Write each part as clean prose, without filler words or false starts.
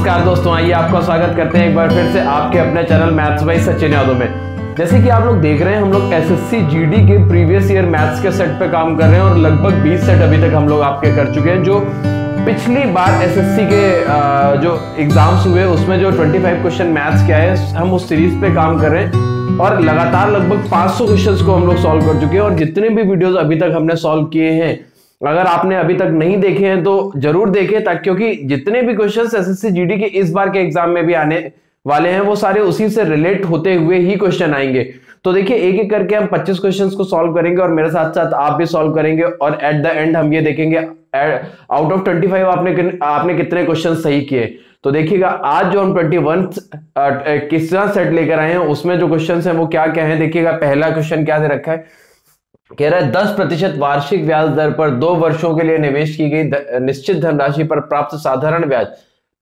नमस्कार दोस्तों, आइए आपका स्वागत करते हैं एक बार फिर से आपके अपने channel maths by Sachin Yadav में। जैसे कि आप लोग देख रहे हैं, हम लोग एसएससी जीडी के प्रीवियस ईयर मैथ्स के सेट पे काम कर रहे हैं और लगभग 20 सेट अभी तक हम लोग आपके कर चुके हैं। जो पिछली बार एसएससी के जो एग्जाम्स हुए उसमें जो 25 क्वेश्चन मैथ्स के आए, हम उस सीरीज पे काम कर रहे हैं और लगातार लगभग 500 क्वेश्चन को हम लोग सॉल्व कर चुके हैं। और जितने भी वीडियोज अभी तक हमने सॉल्व किए हैं, अगर आपने अभी तक नहीं देखे हैं तो जरूर देखें, ताकि क्योंकि जितने भी क्वेश्चंस एसएससी जीडी के इस बार के एग्जाम में भी आने वाले हैं वो सारे उसी से रिलेट होते हुए ही क्वेश्चन आएंगे। तो देखिए, एक एक करके हम 25 क्वेश्चंस को सॉल्व करेंगे और मेरे साथ साथ आप भी सॉल्व करेंगे और एट द एंड हम ये देखेंगे आउट ऑफ 25 आपने कितने क्वेश्चन सही किए। तो देखिएगा, आज जो हम 21 कितना सेट लेकर आए हैं उसमें जो क्वेश्चन है वो क्या क्या है। देखिएगा, पहला क्वेश्चन क्या दे रखा है, कह रहा है 10% वार्षिक ब्याज दर पर 2 वर्षों के लिए निवेश की गई निश्चित धनराशि पर प्राप्त साधारण ब्याज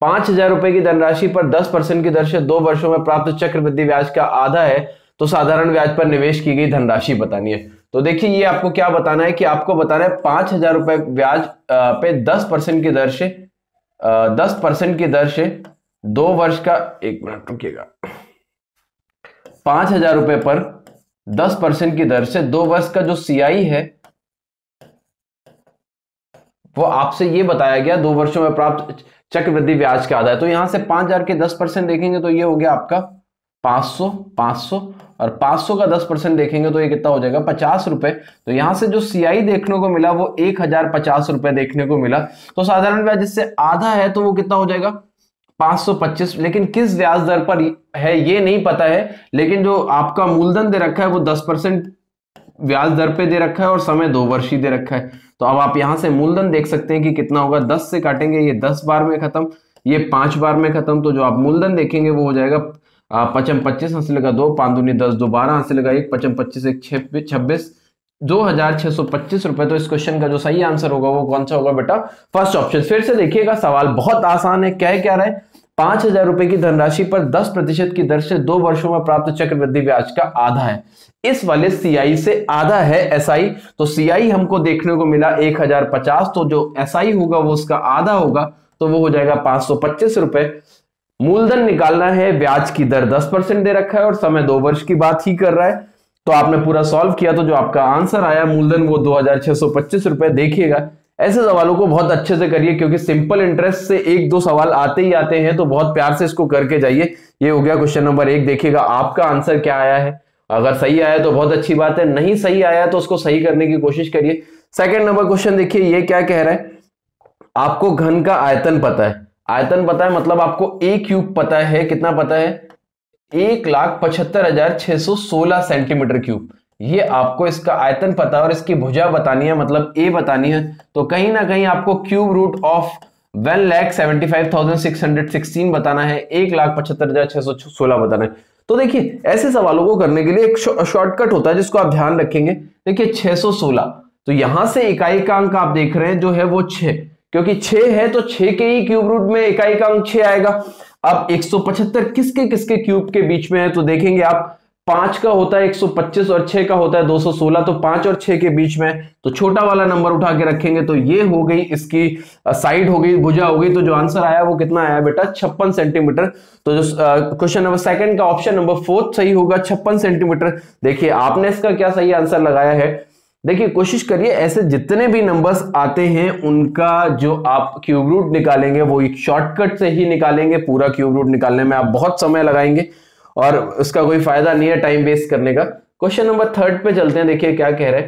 5,000 रुपए की धनराशि पर 10% की दर से 2 वर्षों में प्राप्त चक्रवृद्धि ब्याज का आधा है, तो साधारण ब्याज पर निवेश की गई धनराशि बतानी है। तो देखिए, ये आपको क्या बताना है कि आपको बताना है 5,000 रुपए ब्याज पे 10% की दर से 10% की दर से 2 वर्ष का, एक मिनट रुकिएगा, 5,000 रुपए पर 10% की दर से 2 वर्ष का जो सीआई है वो आपसे ये बताया गया 2 वर्षों में प्राप्त चक्रवृद्धि ब्याज का आधा है। तो यहां से 5,000 के 10% देखेंगे तो ये हो गया आपका 500 और 500 का 10% देखेंगे तो ये कितना हो जाएगा 50 रुपए। तो यहां से जो सीआई देखने को मिला वो 1,050 रुपए देखने को मिला। तो साधारण ब्याज जिससे आधा है तो वो कितना हो जाएगा 525। लेकिन किस ब्याज दर पर है ये नहीं पता है, लेकिन जो आपका मूलधन दे रखा है वो 10% ब्याज दर पे दे रखा है और समय 2 वर्ष ही दे रखा है। तो अब आप यहां से मूलधन देख सकते हैं कि कितना होगा, 10 से काटेंगे ये 10 बार में खत्म, ये 5 बार में खत्म। तो जो आप मूलधन देखेंगे वो हो जाएगा 55 25 हासिल लगा 2 5 दूनी 10 2 12 हासिल लगा 1 55 25 1 26 2,625 रुपए। तो इस क्वेश्चन का जो सही आंसर होगा वो कौन सा होगा बेटा, फर्स्ट ऑप्शन। फिर से देखिएगा, सवाल बहुत आसान है। क्या रहा है, 5,000 रुपए की धनराशि पर 10% की दर से 2 वर्षों में प्राप्त चक्रवृद्धि ब्याज का आधा है। इस वाले सीआई से आधा है एसआई, तो सीआई हमको देखने को मिला 1,050, तो जो एसआई होगा वो उसका आधा होगा, तो वो हो जाएगा 525 रुपए। मूलधन निकालना है, ब्याज की दर 10% दे रखा है और समय 2 वर्ष की बात ही कर रहा है। तो आपने पूरा सॉल्व किया तो जो आपका आंसर आया मूलधन वो 2,625 रुपए। देखिएगा, ऐसे सवालों को बहुत अच्छे से करिए क्योंकि सिंपल इंटरेस्ट से 1-2 सवाल आते ही आते हैं, तो बहुत प्यार से इसको करके जाइए। ये हो गया क्वेश्चन नंबर 1। देखिएगा आपका आंसर क्या आया है, अगर सही आया तो बहुत अच्छी बात है, नहीं सही आया तो उसको सही करने की कोशिश करिए। सेकंड नंबर क्वेश्चन देखिए, ये क्या कह रहा है, आपको घन का आयतन पता है। आयतन पता है मतलब आपको ए क्यूब पता है, कितना पता है 1,75,616 सेंटीमीटर क्यूब। ये आपको इसका आयतन पता है और इसकी भुजा बतानी है, मतलब ए बतानी है। तो कहीं ना कहीं आपको क्यूब रूट ऑफ 1,75,616 बताना है, 1,75,616 बताना है। तो देखिए, ऐसे सवालों को करने के लिए एक शॉर्टकट होता है जिसको आप ध्यान रखेंगे। देखिए 616, तो यहां से इकाई का अंक आप देख रहे हैं जो है वो 6, क्योंकि 6 है तो 6 के ही क्यूब रूट में इकाई का अंक 6 आएगा। अब 175 किसके किसके क्यूब के बीच में है, तो देखेंगे आप 5 का होता है 125 और 6 का होता है 216, तो 5 और 6 के बीच में, तो छोटा वाला नंबर उठा के रखेंगे। तो ये हो गई इसकी साइड हो गई, भुजा हो गई। तो जो आंसर आया वो कितना आया बेटा 56 सेंटीमीटर। तो जो क्वेश्चन नंबर सेकंड का ऑप्शन नंबर 4 सही होगा, 56 सेंटीमीटर। देखिए आपने इसका क्या सही आंसर लगाया है। देखिए कोशिश करिए, ऐसे जितने भी नंबर्स आते हैं उनका जो आप क्यूब रूट निकालेंगे वो एक शॉर्टकट से ही निकालेंगे। पूरा क्यूब रूट निकालने में आप बहुत समय लगाएंगे और उसका कोई फायदा नहीं है टाइम वेस्ट करने का। क्वेश्चन नंबर 3 पे चलते हैं। देखिए क्या कह रहा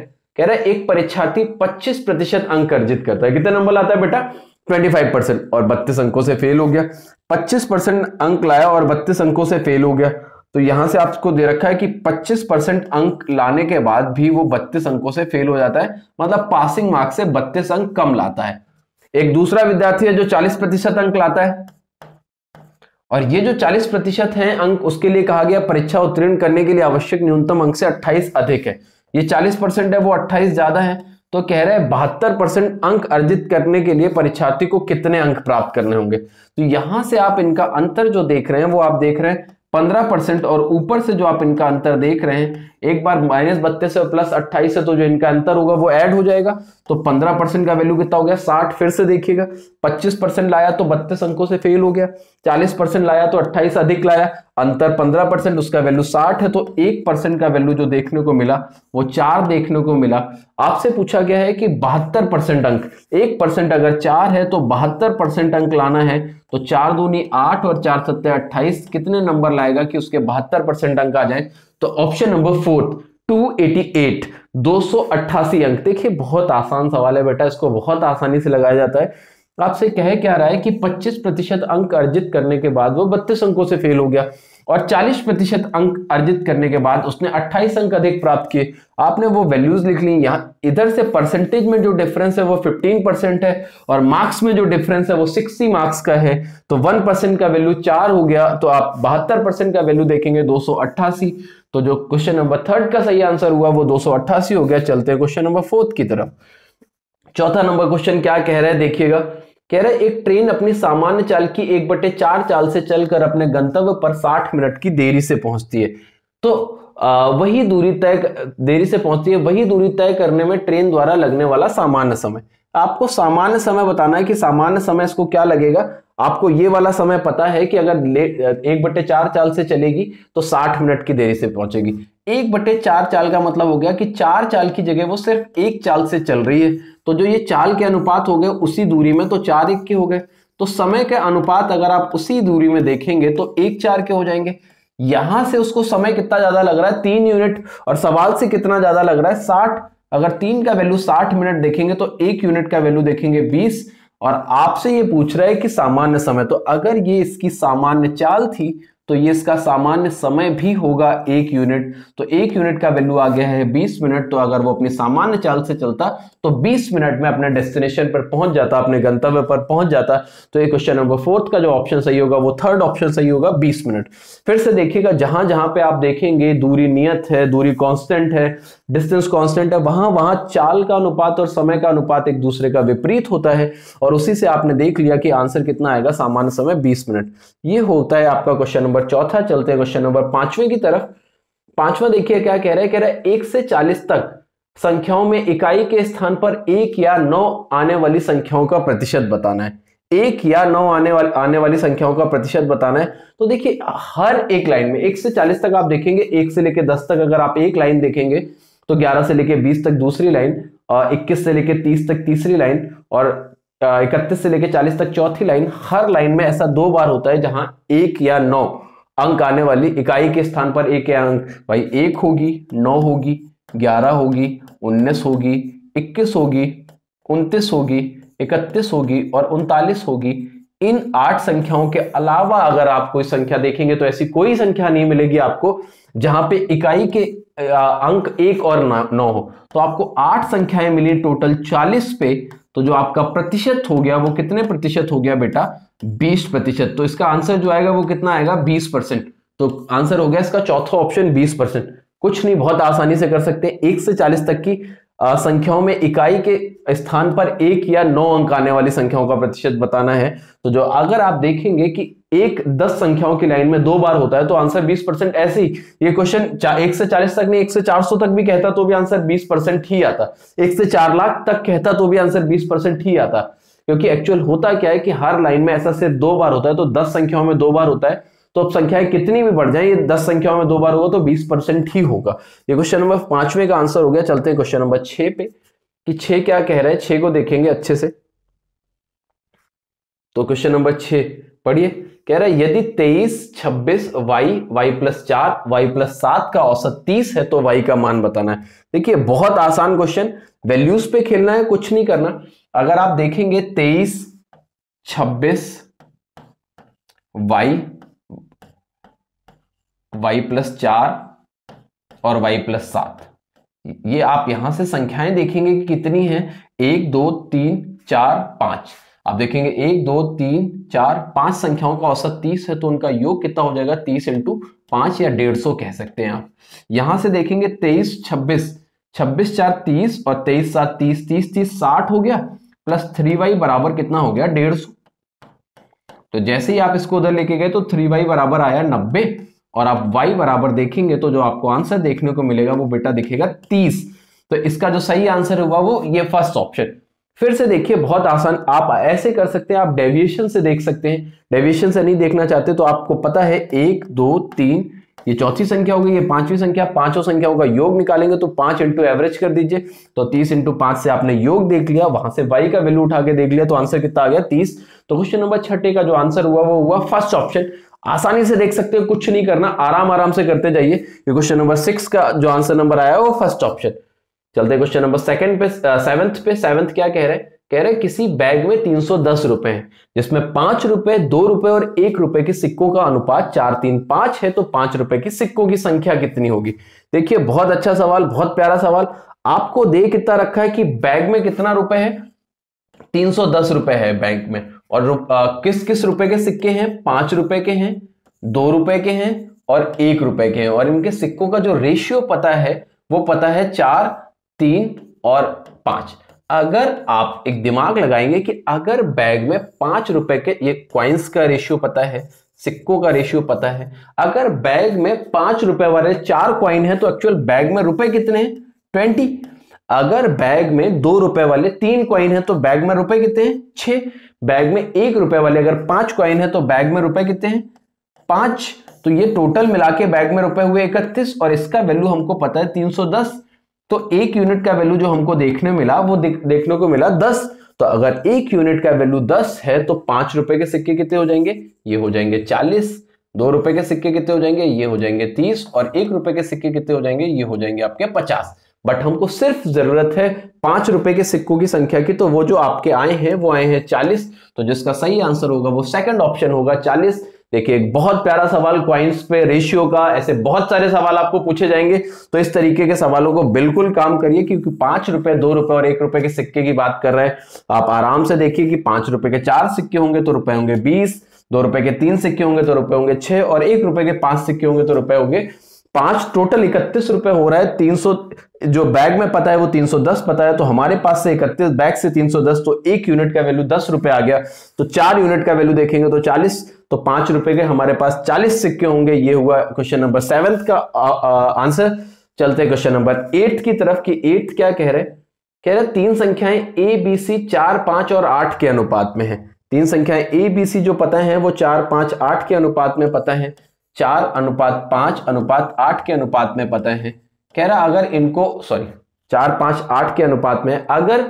है एक परीक्षार्थी 25% अंक अर्जित करता है। कितने नंबर लाता है बेटा 25%, और 32 अंकों से फेल हो गया। 25% अंक लाया और 32 अंकों से फेल हो गया। तो यहां से आपको दे रखा है कि 25% अंक लाने के बाद भी वो 32 अंकों से फेल हो जाता है, मतलब पासिंग मार्क्स से 32 अंक कम लाता है। एक दूसरा विद्यार्थी है जो 40% अंक लाता है, और ये जो 40% है अंक, उसके लिए कहा गया परीक्षा उत्तीर्ण करने के लिए आवश्यक न्यूनतम अंक से 28 अधिक है। ये 40% है, वो 28 ज्यादा है। तो कह रहे हैं 72% अंक अर्जित करने के लिए परीक्षार्थी को कितने अंक प्राप्त करने होंगे। तो यहां से आप इनका अंतर जो देख रहे हैं वो आप देख रहे हैं 15% और ऊपर से जो आप इनका अंतर देख रहे हैं, एक बार -32 और +28 है तो जो इनका अंतर होगा वो ऐड हो जाएगा। तो 15% का वैल्यू कितना हो गया 60। फिर से देखिएगा 25% लाया तो 32 अंकों से फेल हो गया, 40% लाया तो 28 अधिक लाया, अंतर 15%, उसका वैल्यू 60 है। तो 1% का वैल्यू जो देखने को मिला वो 4 देखने को मिला। आपसे पूछा गया है कि 72% अंक, 1% अगर 4 है तो 72% अंक लाना है। तो 4 दूनी 8 और 4 सत्ते 28, कितने नंबर लाएगा कि उसके 72% अंक आ जाए? तो ऑप्शन नंबर 4 288, 288 अंक। देखिए बहुत आसान सवाल है बेटा, इसको बहुत आसानी से लगाया जाता है। आपसे कह क्या रहा है कि 25% अंक अर्जित करने के बाद वो 32 अंकों से फेल हो गया और 40% अंक अर्जित करने के बाद उसने 28 अंक अधिक प्राप्त किए। आपने वो वैल्यूज लिख ली। यहाँ इधर से परसेंटेज में जो डिफरेंस है वो 15% है और मार्क्स में जो डिफरेंस है वो 60 मार्क्स का है। तो 1% का वैल्यू 4 हो गया। तो आप 72% का वैल्यू देखेंगे 288। तो जो क्वेश्चन नंबर 3 का सही आंसर हुआ वो 288 हो गया। चलते हैं क्वेश्चन नंबर 4 की तरफ। चौथा नंबर क्वेश्चन क्या कह रहा है देखिएगा। कह रहा है एक ट्रेन अपनी सामान्य चाल की 1/4 चाल से चलकर अपने गंतव्य पर 60 मिनट की देरी से पहुंचती है। तो वही दूरी तय करने में ट्रेन द्वारा लगने वाला सामान्य समय। आपको सामान्य समय बताना है कि सामान्य समय इसको क्या लगेगा। आपको ये वाला समय पता है कि अगर 1/4 चाल से चलेगी तो 60 मिनट की देरी से पहुंचेगी। 1/4 चाल का मतलब हो गया कि 4 चाल की जगह वो सिर्फ 1 चाल से चल रही है। तो जो ये चाल के अनुपात हो गए उसी दूरी में, तो 4 1 के हो गए। तो समय के अनुपात अगर आप उसी दूरी में देखेंगे तो 1 4 के हो जाएंगे। यहां से उसको समय कितना ज्यादा लग रहा है 3 यूनिट, और सवाल से कितना ज्यादा लग रहा है 60। अगर 3 का वैल्यू 60 मिनट देखेंगे तो 1 यूनिट का वैल्यू देखेंगे 20। और आपसे ये पूछ रहा है कि सामान्य समय, तो अगर ये इसकी सामान्य चाल थी तो ये इसका सामान्य समय भी होगा 1 यूनिट। तो 1 यूनिट का वैल्यू आ गया है 20 मिनट। तो अगर वो अपनी सामान्य चाल से चलता तो 20 मिनट में अपने डेस्टिनेशन पर पहुंच जाता, अपने गंतव्य पर पहुंच जाता। तो ये क्वेश्चन नंबर 4 का जो ऑप्शन सही होगा वो 3rd ऑप्शन सही होगा, 20 मिनट। फिर से देखिएगा जहां जहां पे आप देखेंगे दूरी नियत है, दूरी कांस्टेंट है, डिस्टेंस कांस्टेंट है, वहां वहां चाल का अनुपात और समय का अनुपात एक दूसरे का विपरीत होता है। और उसी से आपने देख लिया कि आंसर कितना आएगा, सामान्य समय 20 मिनट। ये होता है आपका क्वेश्चन नंबर 4। चलते हैं क्वेश्चन नंबर 5वें की तरफ। 5वां देखिए क्या कह रहा है। कह रहा है 1 से 40 तक संख्याओं में इकाई के स्थान पर 1 या 9 आने वाली संख्याओं का प्रतिशत बताना है। 1 या 9 आने वाली संख्याओं का प्रतिशत बताना है। तो देखिए हर एक लाइन में 1 से 40 तक आप देखेंगे, 1 से लेके 10 तक अगर आप एक लाइन देखेंगे तो 11 से लेके 20 तक दूसरी लाइन, 21 से लेके 30 तक तीसरी लाइन, और 31 से लेके 40 तक चौथी लाइन। हर लाइन में ऐसा 2 बार होता है जहां 1 या 9 अंक आने वाली, इकाई के स्थान पर 1 या अंक, भाई 1 होगी, 9 होगी, 11 होगी, 19 होगी, 21 होगी, 29 होगी, 31 होगी और 39 होगी। इन 8 संख्याओं के अलावा अगर आप कोई संख्या देखेंगे तो ऐसी कोई संख्या नहीं मिलेगी आपको जहां पे इकाई के अंक 1 और 9 हो। तो आपको 8 संख्याएं मिली टोटल 40 पे। तो जो आपका प्रतिशत हो गया वो कितने प्रतिशत हो गया बेटा, 20%। तो इसका आंसर जो आएगा वो कितना आएगा, 20%। तो आंसर हो गया इसका चौथा ऑप्शन 20%। कुछ नहीं, बहुत आसानी से कर सकते हैं। 1 से 40 तक की संख्याओं में इकाई के स्थान पर 1 या 9 अंक आने वाली संख्याओं का प्रतिशत बताना है। तो जो अगर आप देखेंगे कि 1 10 संख्याओं की लाइन में 2 बार होता है तो आंसर 20%। ऐसे ही ये क्वेश्चन 1 से 40 तक नहीं, 1 से 400 तक भी कहता तो भी आंसर 20% ही आता। 1 से 4 लाख तक कहता तो भी आंसर 20% ही आता। क्योंकि एक्चुअल होता क्या है कि हर लाइन में ऐसा सिर्फ 2 बार होता है। तो 10 संख्याओं में 2 बार होता है। तो अब संख्याएं कितनी भी बढ़ जाए, ये 10 संख्याओं में 2 बार होगा तो 20% ही होगा। ये क्वेश्चन नंबर 5वें का आंसर हो गया। चलते हैं क्वेश्चन नंबर 6 पे कि 6 क्या कह रहा है। 6 को देखेंगे अच्छे से। तो क्वेश्चन नंबर 6 पढ़िए। कह रहा है यदि 23, 26, y प्लस 4, y प्लस 7 का औसत 30 है तो y का मान बताना है। देखिए बहुत आसान क्वेश्चन, वैल्यूज पे खेलना है, कुछ नहीं करना। अगर आप देखेंगे 23, 26, y प्लस 4 और y प्लस 7, ये आप यहां से संख्याएं देखेंगे कि कितनी हैं, 1 2 3 4 5। आप देखेंगे 1 2 3 4 5 संख्याओं का औसत 30 है तो उनका योग कितना हो जाएगा, 30 × 5 या 150 कह सकते हैं आप। यहां से देखेंगे 23 26, 26 4 30 और 23 7 30, 30 30 60 हो गया, प्लस 3y बराबर कितना हो गया, 150। तो जैसे ही आप इसको उधर लेके गए तो 3y बराबर आया 90 और आप y बराबर देखेंगे तो जो आपको आंसर देखने को मिलेगा वो बेटा दिखेगा 30। तो इसका जो सही आंसर होगा वो ये फर्स्ट ऑप्शन। फिर से देखिए बहुत आसान, आप ऐसे कर सकते हैं, आप डेविएशन से देख सकते हैं। डेविएशन से नहीं देखना चाहते तो आपको पता है 1 2 3 ये चौथी संख्या होगी, ये पांचवी संख्या, पांचों संख्याओं का योग निकालेंगे तो 5 इंटू एवरेज कर दीजिए, तो 30 इंटू 5 से आपने योग देख लिया, वहां से y का वैल्यू उठा के देख लिया, तो आंसर कितना आ गया 30। तो क्वेश्चन नंबर 6 का जो आंसर हुआ वो हुआ फर्स्ट ऑप्शन। आसानी से देख सकते हो, कुछ नहीं करना, आराम आराम से करते जाइए। क्वेश्चन नंबर 6 का जो आंसर नंबर आया वो फर्स्ट ऑप्शन। चलते क्वेश्चन नंबर सेवेंथ पे। सेवेंथ क्या कह रहे किसी बैग में 310 रुपए हैं जिसमें 5 रुपए, 2 रुपए और 1 रुपए के सिक्कों का अनुपात 4 3 5 है, तो 5 रुपए की सिक्कों की संख्या कितनी होगी। देखिए बहुत अच्छा सवाल, बहुत प्यारा सवाल। आपको दे कितना रखा है कि बैग में कितना रुपए है, 310 रुपए है बैंक में, और किस किस रुपए के सिक्के हैं, 5 रुपए के हैं, 2 रुपए के हैं और 1 रुपए के हैं, और इनके सिक्कों का जो रेशियो पता है वो पता है 4 3 और 5। अगर आप एक दिमाग लगाएंगे कि अगर बैग में 5 रुपए के, ये कॉइन्स का रेशियो पता है, सिक्कों का रेशियो पता है, अगर बैग में 5 रुपए वाले 4 कॉइन है तो एक्चुअल बैग में रुपए कितने हैं, 20। अगर बैग में 2 रुपए वाले 3 कॉइन है तो बैग में रुपए कितने हैं, 6। बैग में 1 रुपए वाले अगर 5 कॉइन है तो बैग में रुपए कितने हैं, 5। तो ये टोटल मिला के बैग में रुपए हुए 31, और इसका वैल्यू हमको पता है 310। तो 1 यूनिट का वैल्यू जो हमको देखने मिला वो देखने को मिला 10। तो अगर 1 यूनिट का वैल्यू 10 है तो 5 रुपए के सिक्के कितने हो जाएंगे, ये हो जाएंगे 40। 2 रुपए के सिक्के कितने हो जाएंगे, ये हो जाएंगे 30, और 1 रुपए के सिक्के कितने हो जाएंगे, ये हो जाएंगे आपके 50। बट हमको सिर्फ जरूरत है 5 रुपए के सिक्कों की संख्या की, तो वो जो आपके आए हैं वो आए हैं 40। तो जिसका सही आंसर होगा वो सेकंड ऑप्शन होगा 40। देखिए एक बहुत प्यारा सवाल क्वाइंस पे रेशियो का, ऐसे बहुत सारे सवाल आपको पूछे जाएंगे, तो इस तरीके के सवालों को बिल्कुल काम करिए, क्योंकि 5 रुपए, 2 रुपए और 1 रुपए के सिक्के की बात कर रहे हैं। आप आराम से देखिए कि 5 रुपए के 4 सिक्के होंगे तो रुपए होंगे 20, 2 रुपए के 3 सिक्के होंगे तो रुपए होंगे 6, और 1 रुपए के 5 सिक्के होंगे तो रुपए होंगे 5। टोटल 31 रुपए हो रहा है। 300 जो बैग में पता है वो 310 पता है, तो हमारे पास से 31 बैग से 310, तो 1 यूनिट का वैल्यू 10 रुपए आ गया। तो 4 यूनिट का वैल्यू देखेंगे तो 40, तो 5 रुपए के हमारे पास 40 सिक्के होंगे। ये हुआ क्वेश्चन नंबर 7 का आंसर। चलते क्वेश्चन नंबर 8 की तरफ कि 8 क्या कह रहे 3 संख्याएं ए बी सी 4 5 और 8 के अनुपात में है। 3 संख्याएं ए बी सी जो पता है वो 4 5 8 के अनुपात में पता है, 4:5:8 के अनुपात में पता है। कह रहा अगर इनको 4:5:8 के अनुपात में अगर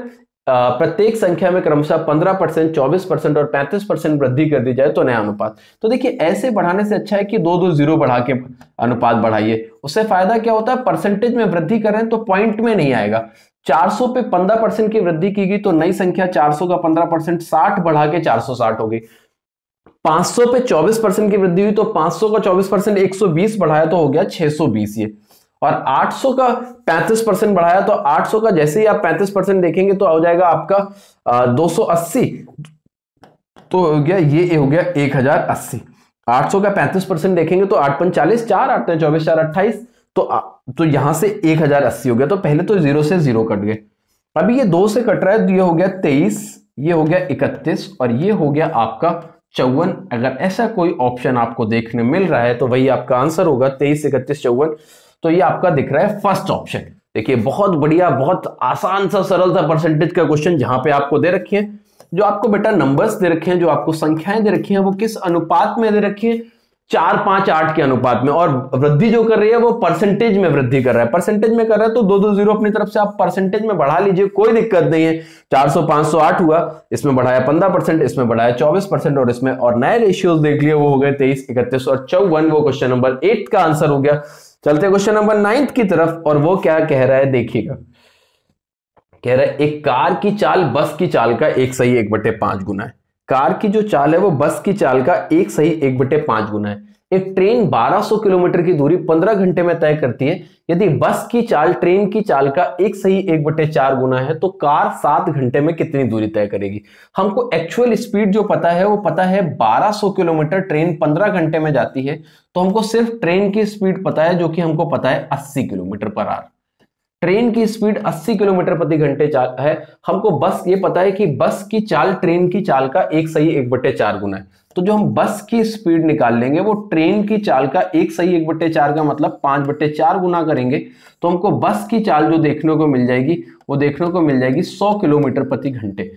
प्रत्येक संख्या में क्रमशः 15%, 24% और 35% वृद्धि कर दी जाए तो नया अनुपात। तो देखिए ऐसे बढ़ाने से अच्छा है कि 2 0 बढ़ा के अनुपात बढ़ाइए। उससे फायदा क्या होता है, परसेंटेज में वृद्धि कर रहे हैं तो पॉइंट में नहीं आएगा। 400 पे 15% की वृद्धि की गई तो नई संख्या 400 का 15%, 60 बढ़ा के 460 हो गई। 500 पे 24% की वृद्धि हुई तो 500 का 24% 120 बढ़ाया तो हो गया 620 ये। और 800 का 35% बढ़ाया तो 800 का जैसे ही आप 35% देखेंगे तो हो जाएगा आपका 280, तो हो गया ये हो गया 1080। 800 का 35% देखेंगे तो 8 5 40, 4 8 24 4 28, तो यहां से 1080 हो गया। तो पहले तो 0 से 0 कट गए, अभी ये 2 से कट रहा है तो ये हो गया 23, ये हो गया 31 और ये हो गया आपका 54। अगर ऐसा कोई ऑप्शन आपको देखने मिल रहा है तो वही आपका आंसर होगा 23 31 54। तो ये आपका दिख रहा है फर्स्ट ऑप्शन। देखिए बहुत बढ़िया, बहुत आसान सा सरल सा परसेंटेज का क्वेश्चन, जहां पे आपको दे रखे हैं, जो आपको बेटा नंबर्स दे रखे हैं, जो आपको संख्याएं दे रखी हैं, वो किस अनुपात में दे रखी है, 4 5 8 के अनुपात में। और वृद्धि जो कर रही है वो परसेंटेज में वृद्धि कर रहा है, परसेंटेज में कर रहा है तो 2 2 0 अपनी तरफ से आप परसेंटेज में बढ़ा लीजिए, कोई दिक्कत नहीं है। 400 508 हुआ, इसमें बढ़ाया 15%, इसमें बढ़ाया 24% और इसमें और नए रेशियोज देख लिए, वो हो गए 23 31 और 54। वो क्वेश्चन नंबर 8 का आंसर हो गया। चलते क्वेश्चन नंबर 9 की तरफ, और वो क्या कह रहा है देखिएगा। कह रहा है एक कार की चाल बस की चाल का 1 सही 1/5 गुना है। कार की जो चाल है वो बस की चाल का 1 सही 1/5 गुना है। एक ट्रेन 1200 किलोमीटर की दूरी 15 घंटे में तय करती है। यदि बस की चाल ट्रेन की चाल का 1 सही 1/4 गुना है तो कार 7 घंटे में कितनी दूरी तय करेगी। हमको एक्चुअल स्पीड जो पता है वो पता है 1200 किलोमीटर ट्रेन 15 घंटे में जाती है, तो हमको सिर्फ ट्रेन की स्पीड पता है जो कि हमको पता है 80 किलोमीटर पर आवर। ट्रेन की स्पीड 80 किलोमीटर प्रति घंटे है। हमको बस ये पता है कि बस की चाल ट्रेन की चाल का 1/1/4 गुना है। तो जो हम बस की स्पीड निकाल लेंगे वो ट्रेन की चाल का 1/1/4 का मतलब 5/4 गुना करेंगे, तो हमको बस की चाल जो देखने को मिल जाएगी वो देखने को मिल जाएगी 100 किलोमीटर प्रति घंटे।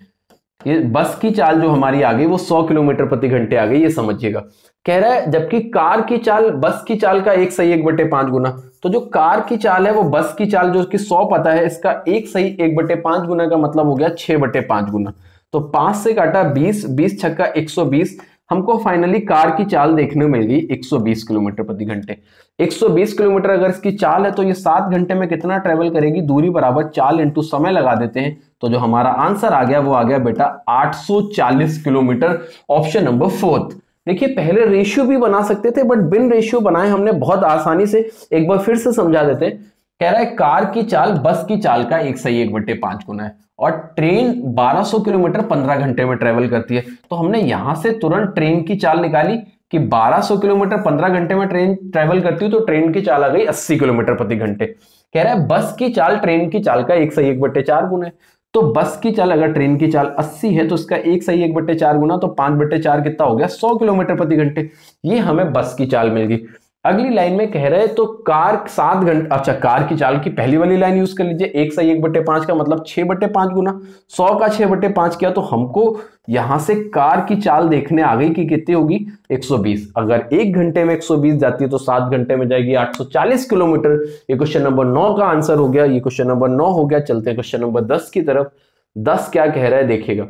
ये बस की चाल जो हमारी आ गई वो 100 किलोमीटर प्रति घंटे आ गई, ये समझिएगा। कह रहा है जबकि कार की चाल बस की चाल का 1/1/5 गुना, तो जो कार की चाल है वो बस की चाल जो कि 100 पता है, इसका 1/1/5 गुना का मतलब हो गया 6/5 गुना। तो 5 से काटा 20, 20 छक्का 120, हमको फाइनली कार की चाल देखने में मिल गई 120 किलोमीटर प्रति घंटे। 120 किलोमीटर अगर इसकी चाल है तो ये 7 घंटे में कितना ट्रेवल करेगी, दूरी बराबर चाल इंटू समय लगा देते हैं, तो जो हमारा आंसर आ गया वो आ गया बेटा 840 किलोमीटर, ऑप्शन नंबर 4। देखिए पहले रेशियो भी बना सकते थे बट बिन रेशियो बनाए हमने बहुत आसानी से, एक बार फिर से समझा देते हैं। कह रहा है कार की चाल बस की चाल का 1/1/5 गुना है और ट्रेन 1200 किलोमीटर 15 घंटे में ट्रेवल करती है। तो हमने यहां से तुरंत ट्रेन की चाल निकाली कि 1200 किलोमीटर 15 घंटे में ट्रेन ट्रेवल करती है, तो ट्रेन की चाल आ गई 80 किलोमीटर प्रति घंटे। कह रहा है बस की चाल ट्रेन की चाल का 1/1/4 गुना है, तो बस की चाल अगर ट्रेन की चाल 80 है तो इसका 1/1/4 गुना, तो 5/4 कितना हो गया 100 किलोमीटर प्रति घंटे। ये हमें बस की चाल मिल गई। अगली लाइन में कह रहे हैं तो कार 7 घंटे, अच्छा कार की चाल की पहली वाली लाइन यूज कर लीजिए, 1/1/5 का मतलब 6/5 गुना, 100 का 6/5 किया, तो हमको यहां से कार की चाल देखने आ गई कि कितनी होगी 120। अगर 1 घंटे में 120 जाती है तो 7 घंटे में जाएगी 840 किलोमीटर। ये क्वेश्चन नंबर 9 का आंसर हो गया, ये क्वेश्चन नंबर 9 हो गया। चलते हैं क्वेश्चन नंबर 10 की तरफ। 10 क्या कह रहा है देखिएगा।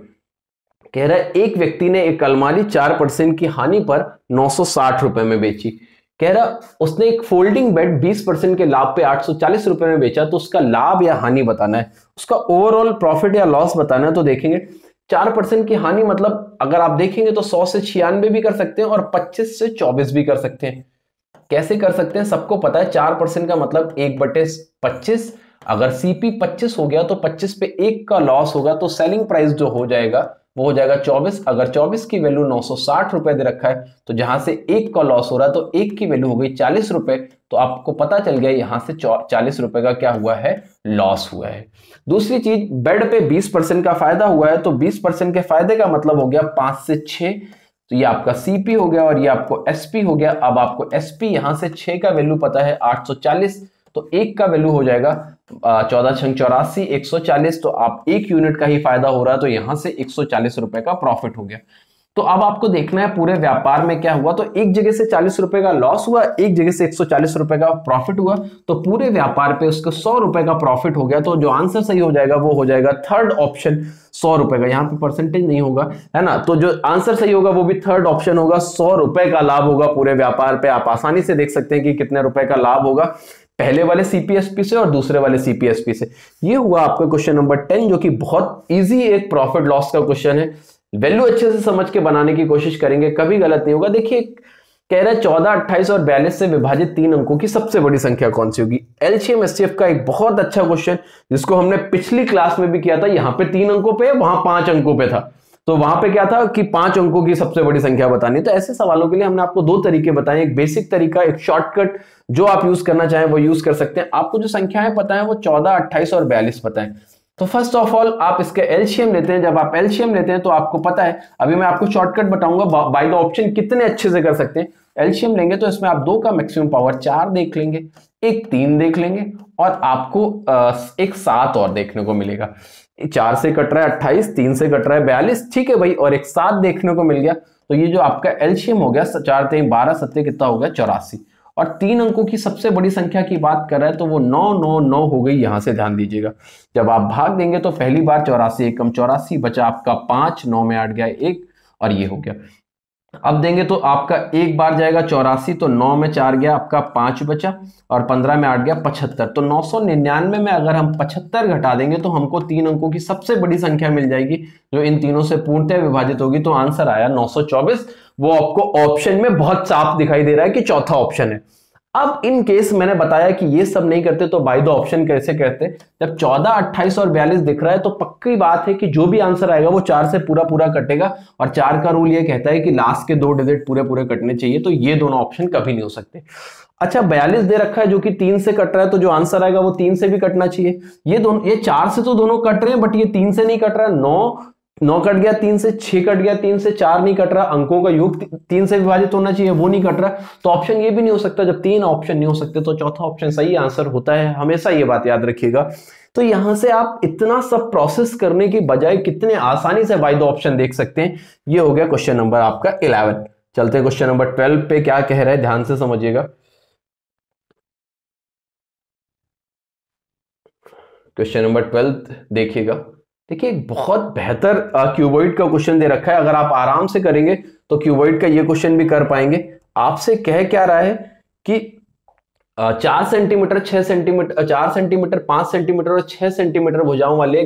कह रहा है एक व्यक्ति ने एक अलमारी 4% की हानि पर 960 रुपए में बेची। कह रहा उसने एक फोल्डिंग बेड 20% के लाभ पे 840 रुपए में बेचा, तो उसका लाभ या हानि बताना है, उसका ओवरऑल प्रॉफिट या लॉस बताना है। तो देखेंगे 4% की हानि मतलब अगर आप देखेंगे तो 100 से 96 भी कर सकते हैं और 25 से 24 भी कर सकते हैं। कैसे कर सकते हैं सबको पता है, 4% का मतलब 1/25। अगर सीपी 25 हो गया तो 25 पे 1 का लॉस होगा, तो सेलिंग प्राइस जो हो जाएगा वो हो जाएगा 24। अगर 24 की वैल्यू 960 रुपए दे रखा है तो जहां से 1 का लॉस हो रहा है तो 1 की वैल्यू हो गई 40 रुपए। तो आपको पता चल गया यहां से 40 रुपए का क्या हुआ है, लॉस हुआ है। दूसरी चीज, बेड पे 20% का फायदा हुआ है, तो 20% के फायदे का मतलब हो गया 5 से 6, तो ये आपका सीपी हो गया और ये आपको एसपी हो गया। अब आपको एसपी यहां से 6 का वैल्यू पता है 840, तो 1 का वैल्यू हो जाएगा 14 छंग 84 140, तो आप 1 यूनिट का ही फायदा हो रहा है, तो यहां से 140 रुपए का प्रॉफिट हो गया। तो अब आपको देखना है पूरे व्यापार में क्या हुआ, तो एक जगह से 40 रुपए का लॉस हुआ, एक जगह से 140 रुपए का प्रॉफिट हुआ, तो पूरे व्यापार पे उसको 100 रुपए का प्रॉफिट हो गया। तो जो आंसर सही हो जाएगा वो हो जाएगा थर्ड ऑप्शन 100 रुपए का। यहाँ पे परसेंटेज नहीं होगा, है ना, तो जो आंसर सही होगा वो भी थर्ड ऑप्शन होगा, 100 रुपए का लाभ होगा पूरे व्यापार पे। आप आसानी से देख सकते हैं कि कितने रुपए का लाभ होगा पहले वाले सीपीएसपी से और दूसरे वाले सीपीएसपी से। ये हुआ आपका क्वेश्चन नंबर 10, जो कि बहुत इजी एक प्रॉफिट लॉस का क्वेश्चन है। वैल्यू अच्छे से समझ के बनाने की कोशिश करेंगे, कभी गलत नहीं होगा। देखिए कह रहा है 14, 28 और 42 से विभाजित 3 अंकों की सबसे बड़ी संख्या कौन सी होगी। एलसीएम एचसीएफ का एक बहुत अच्छा क्वेश्चन जिसको हमने पिछली क्लास में भी किया था। यहाँ पे 3 अंकों पे, वहां 5 अंकों पे था, तो वहां पे क्या था कि 5 अंकों की सबसे बड़ी संख्या बतानी। तो ऐसे सवालों के लिए हमने आपको 2 तरीके बताए, एक बेसिक तरीका, एक शॉर्टकट, जो आप यूज करना चाहें वो यूज कर सकते हैं। आपको जो संख्याएं पता है वो 14, 28 और 42 पता है। तो फर्स्ट ऑफ ऑल आप इसके एलसीएम लेते हैं। जब आप एलसीएम लेते हैं तो आपको पता है, अभी मैं आपको शॉर्टकट बताऊंगा बाय द ऑप्शन कितने अच्छे से कर सकते हैं। एलसीएम लेंगे तो इसमें आप 2 का मैक्सिमम पावर 4 देख लेंगे, एक 3 देख लेंगे और आपको एक 7 और देखने को मिलेगा। 4 से कट रहा है 28, 3 से कट रहा है 42, ठीक है भाई, और एक 7 देखने को मिल गया। तो ये जो आपका एलसीएम हो गया 4 3 12 7 कितना हो गया 84, और 3 अंकों की सबसे बड़ी संख्या की बात कर रहा है तो वो 9 9 9 हो गई। यहां से ध्यान दीजिएगा, जब आप भाग देंगे तो पहली बार 84 एकम 84 बचा आपका 5, 9 में 8 गया 1 और ये हो गया। अब देंगे तो आपका एक बार जाएगा 84, तो 9 में 4 गया आपका 5 बचा और 15 में 8 गया 75। तो 999 में अगर हम 75 घटा देंगे तो हमको 3 अंकों की सबसे बड़ी संख्या मिल जाएगी जो इन तीनों से पूर्णतः विभाजित होगी। तो आंसर आया 924। वो आपको ऑप्शन में बहुत साफ दिखाई दे रहा है कि चौथा ऑप्शन है। अब इन केस मैंने बताया कि ये सब नहीं करते तो बाय द ऑप्शन कैसे करते, जब 14, 28 और 42 दिख रहा है तो पक्की बात है कि जो भी आंसर आएगा वो 4 से पूरा पूरा कटेगा, और 4 का रूल ये कहता है कि लास्ट के 2 डिजिट पूरे पूरे कटने चाहिए, तो ये दोनों ऑप्शन कभी नहीं हो सकते। अच्छा 42 दे रखा है जो कि 3 से कट रहा है, तो जो आंसर आएगा वो 3 से भी कटना चाहिए। ये दोनों, ये 4 से तो दोनों कट रहे हैं बट ये 3 से नहीं कट रहा। 9 कट गया 3 से, 6 कट गया 3 से, 4 नहीं कट रहा, अंकों का योग 3 से विभाजित होना चाहिए, वो नहीं कट रहा, तो ऑप्शन ये भी नहीं हो सकता। जब 3 ऑप्शन नहीं हो सकते तो चौथा ऑप्शन सही आंसर होता है, हमेशा ये बात याद रखिएगा। तो यहां से आप इतना सब प्रोसेस करने की बजाय कितने आसानी से बाय द ऑप्शन देख सकते हैं। ये हो गया क्वेश्चन नंबर आपका 11। चलते हैं क्वेश्चन नंबर 12 पे, क्या कह रहा है ध्यान से समझिएगा। क्वेश्चन नंबर 12 देखिएगा। देखिए एक बहुत बेहतर क्यूबॉइड का क्वेश्चन दे रखा है, अगर आप आराम से करेंगे तो क्यूबॉइड का ये क्वेश्चन भी कर पाएंगे। आपसे कह क्या रहा है कि 4 सेंटीमीटर, 6 सेंटीमीटर, 4 सेंटीमीटर, 5 सेंटीमीटर और 6 सेंटीमीटर भुजाओं वाले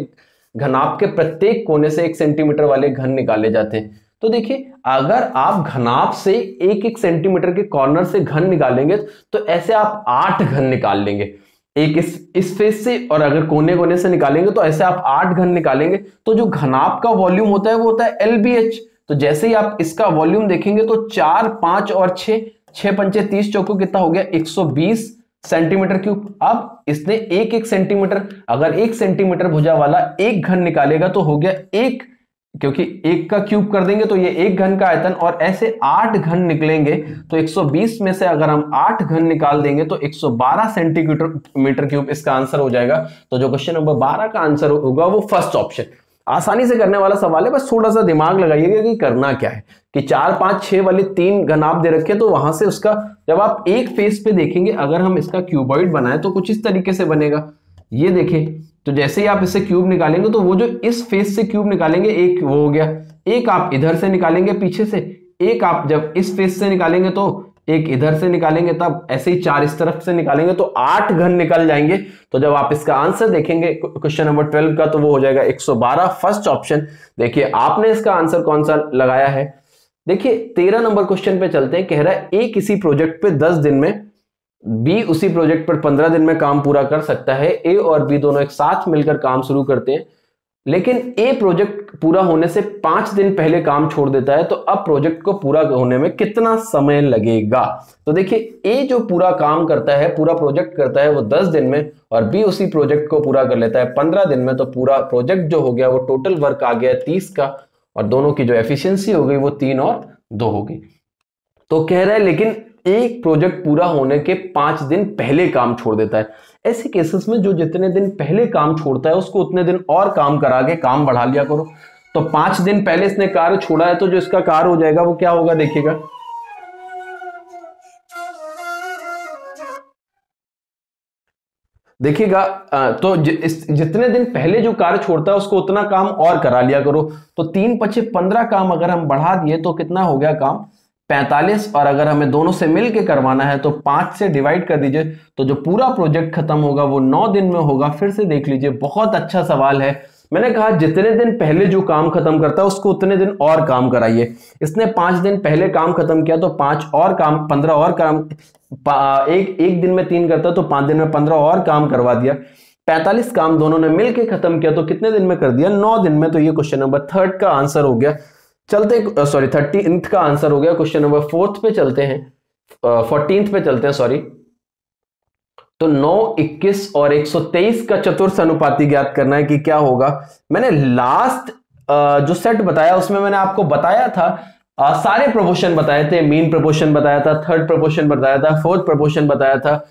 घनाभ के प्रत्येक कोने से 1 सेंटीमीटर वाले घन निकाले जाते हैं। तो देखिए अगर आप घनाभ से 1-1 सेंटीमीटर के कॉर्नर से घन निकालेंगे तो ऐसे आप 8 घन निकाल लेंगे, एक इस फेस से, और अगर कोने कोने से निकालेंगे तो ऐसे आप 8 घन निकालेंगे। तो जो घनाभ का वॉल्यूम होता है वो होता है LBH। तो जैसे ही आप इसका वॉल्यूम देखेंगे तो 4, 5 और 6, 6 पंचे 30, चौको कितना हो गया 120 सेंटीमीटर क्यूब। अब इसने 1-1 सेंटीमीटर, अगर 1 सेंटीमीटर भुजा वाला एक घन निकालेगा तो हो गया 1, क्योंकि 1 का क्यूब कर देंगे तो ये 1 घन का आयतन, और ऐसे 8 घन निकलेंगे तो 120 में से अगर हम 8 घन निकाल देंगे तो 112 सेंटीमीटर क्यूब इसका आंसर हो जाएगा। तो जो क्वेश्चन नंबर 12 का आंसर होगा वो फर्स्ट ऑप्शन। आसानी से करने वाला सवाल है, बस थोड़ा सा दिमाग लगाइएगा कि करना क्या है। कि 4, 5, 6 वाले 3 घनाभ दे रखे तो वहां से उसका, जब आप एक फेस पे देखेंगे अगर हम इसका क्यूबॉइड बनाए तो कुछ इस तरीके से बनेगा। ये देखिए, तो जैसे ही आप इससे क्यूब निकालेंगे तो वो जो इस फेस से क्यूब निकालेंगे एक वो हो गया, एक आप इधर से निकालेंगे पीछे से, एक आप जब इस फेस से निकालेंगे तो एक इधर से निकालेंगे, तब ऐसे ही 4 इस तरफ से निकालेंगे तो 8 घन निकल जाएंगे। तो जब आप इसका आंसर देखेंगे क्वेश्चन नंबर 12 का तो वो हो जाएगा 112, फर्स्ट ऑप्शन। देखिए आपने इसका आंसर कौन सा लगाया है। देखिए 13 नंबर क्वेश्चन पे चलते हैं। कह रहा है ए किसी प्रोजेक्ट पे 10 दिन में, बी उसी प्रोजेक्ट पर 15 दिन में काम पूरा कर सकता है। ए और बी दोनों एक साथ मिलकर काम शुरू करते हैं, लेकिन ए प्रोजेक्ट पूरा होने से 5 दिन पहले काम छोड़ देता है, तो अब प्रोजेक्ट को पूरा होने में कितना समय लगेगा। तो देखिए ए जो पूरा काम करता है, पूरा प्रोजेक्ट करता है वो 10 दिन में, और बी उसी प्रोजेक्ट को पूरा कर लेता है 15 दिन में। तो पूरा प्रोजेक्ट जो हो गया वो टोटल वर्क आ गया 30 का, और दोनों की जो एफिशिएंसी हो गई वो 3 और 2 हो गई। तो कह रहा है लेकिन एक प्रोजेक्ट पूरा होने के 5 दिन पहले काम छोड़ देता है। ऐसे केसेस में जो जितने दिन पहले काम छोड़ता है उसको उतने दिन और काम करा के काम बढ़ा लिया करो। तो 5 दिन पहले इसने कार्य छोड़ा है तो जो इसका कार्य हो जाएगा वो क्या होगा, देखिएगा। देखिएगा तो जितने दिन पहले जो कार्य छोड़ता है उसको उतना काम और करा लिया करो। तो 3 × 5 = 15 काम अगर हम बढ़ा दिए तो कितना हो गया काम 45, और अगर हमें दोनों से मिलके करवाना है तो 5 से डिवाइड कर दीजिए, तो जो पूरा प्रोजेक्ट खत्म होगा वो 9 दिन में होगा। फिर से देख लीजिए, बहुत अच्छा सवाल है। मैंने कहा जितने दिन पहले जो काम खत्म करता है उसको उतने दिन और काम कराइए। इसने 5 दिन पहले काम खत्म किया तो 5 और काम, 15 और काम, एक दिन में 3 करता तो 5 दिन में 15 और काम करवा दिया। 45 काम दोनों ने मिलकर खत्म किया तो कितने दिन में कर दिया, 9 दिन में। तो ये क्वेश्चन नंबर 3 का आंसर हो गया। चलते 13th का आंसर हो गया। क्वेश्चन नंबर 4 पे चलते हैं, 14th पे चलते हैं, सॉरी। तो 9, 21 और 123 का चतुर्थ अनुपाती ज्ञात करना है कि क्या होगा। मैंने लास्ट जो सेट बताया उसमें मैंने आपको बताया था, सारे प्रोपोर्शन बताए थे, मीन प्रोपोर्शन बताया था, थर्ड प्रोपोर्शन बताया था, फोर्थ प्रोपोर्शन बताया था।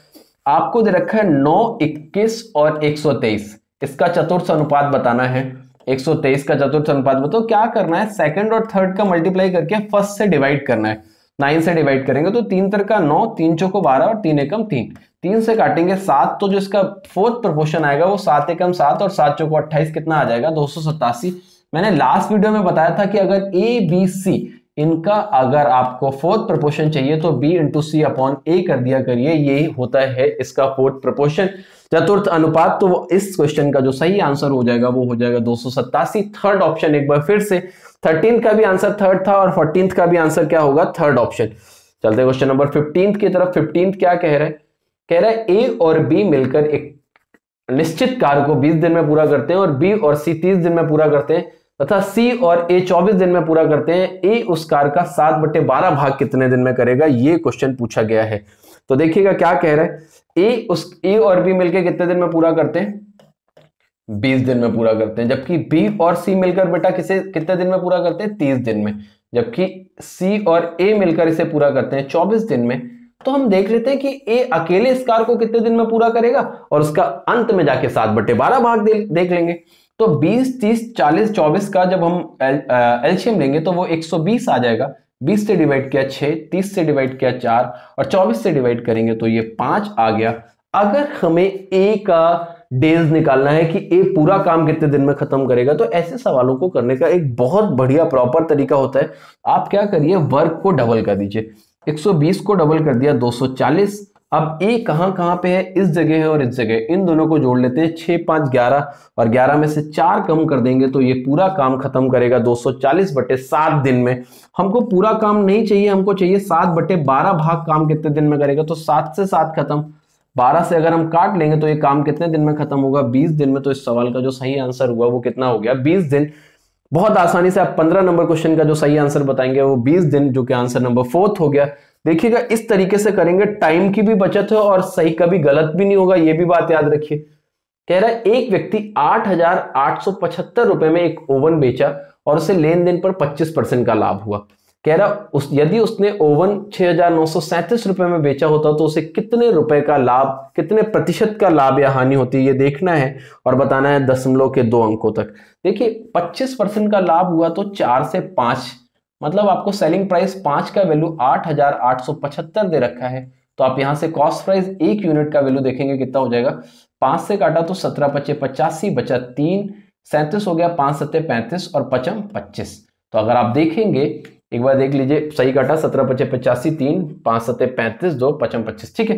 आपको दे रखा है 9, 21 और 123, इसका चतुर्थ अनुपात बताना है। 123 का चतुर्थ अनुपात बताओ। क्या करना है, सेकंड और थर्ड का मल्टीप्लाई करके फर्स्ट से डिवाइड करना है। 9 से डिवाइड करेंगे तो 3 × 3 = 9, 3 × 4 = 12 और 3 × 1 = 3। 3 से काटेंगे 7, तो जो इसका फोर्थ प्रोपोर्शन आएगा वो 7 × 1 = 7 और 7 × 4 = 28, कितना आ जाएगा 287। मैंने लास्ट वीडियो में बताया था कि अगर ए बी सी इनका अगर आपको फोर्थ प्रोपोर्शन चाहिए तो b × c/a कर दिया करिए, ये होता है इसका फोर्थ प्रोपोर्शन, चतुर्थ अनुपात। तो वो इस क्वेश्चन का जो सही आंसर हो जाएगा वो हो जाएगा 287, थर्ड ऑप्शन। एक बार फिर से 13th का भी आंसर थर्ड था और 14th का भी आंसर क्या होगा, थर्ड ऑप्शन। चलते हैं क्वेश्चन नंबर 15 की तरफ। 15 क्या कह रहा है? कह रहा है ए और बी मिलकर एक निश्चित कार्य को 20 दिन में पूरा करते हैं और बी और सी 30 दिन में पूरा करते हैं तथा सी और ए 24 दिन में पूरा करते हैं। ए उस कार्य का 7/12 भाग कितने दिन में करेगा? ये क्वेश्चन पूछा गया है। तो देखिएगा क्या कह रहा है, ए और बी मिलकर कितने दिन में पूरा करते हैं? 20 दिन में पूरा करते हैं। जबकि बी और सी मिलकर बेटा कितने दिन में पूरा करते हैं? 30 दिन में। जबकि सी और ए मिलकर इसे पूरा करते हैं 24 दिन में। तो हम देख लेते हैं कि ए अकेले इस कार्य को कितने दिन में पूरा करेगा और उसका अंत में जाके 7/12 भाग देख लेंगे। तो 20, 30, 40, 24 का जब हम एलसीएम लेंगे तो वो 120 आ जाएगा। 20 से डिवाइड किया 6, 30 से डिवाइड किया 4 और 24 से डिवाइड करेंगे तो ये 5 आ गया। अगर हमें ए का डेज निकालना है कि ए पूरा काम कितने दिन में खत्म करेगा, तो ऐसे सवालों को करने का एक बहुत बढ़िया प्रॉपर तरीका होता है। आप क्या करिए, वर्क को डबल कर दीजिए। 120 को डबल कर दिया 240। अब ए कहां पे है? इस जगह है और इस जगह, इन दोनों को जोड़ लेते हैं। 6, 5, 11 और 11 में से 4 कम कर देंगे तो ये पूरा काम खत्म करेगा 240/7 दिन में। हमको पूरा काम नहीं चाहिए, हमको चाहिए 7/12 भाग काम कितने दिन में करेगा। तो 7 से 7 खत्म, 12 से अगर हम काट लेंगे तो ये काम कितने दिन में खत्म होगा? 20 दिन में। तो इस सवाल का जो सही आंसर हुआ वो कितना हो गया? 20 दिन। बहुत आसानी से आप 15 नंबर क्वेश्चन का जो सही आंसर बताएंगे वो 20 दिन, जो कि आंसर नंबर 4 हो गया। देखिएगा इस तरीके से करेंगे, टाइम की भी बचत है और सही कभी गलत भी नहीं होगा, ये भी बात याद रखिए। कह रहा है एक व्यक्ति 8,875 रुपए में एक ओवन बेचा और उसे लेन देन पर 25% का लाभ हुआ। कह रहा यदि उसने ओवन 6,937 रुपए में बेचा होता तो उसे कितने रुपए का लाभ, कितने प्रतिशत का लाभ या हानि होती, ये देखना है और बताना है दशमलव के 2 अंकों तक। देखिए 25% का लाभ हुआ तो 4 से 5, मतलब आपको सेलिंग प्राइस 5 का वैल्यू 8,875 दे रखा है। तो आप यहां से कॉस्ट प्राइस 1 यूनिट का वैल्यू देखेंगे कितना हो जाएगा। 5 से काटा तो 17 5 85 बचा 3, 37 हो गया, 5 7 35 और 5 25। तो अगर आप देखेंगे एक बार देख लीजिए, सही काटा 17 5 85 3, 5 7 35 2 5 25, ठीक है।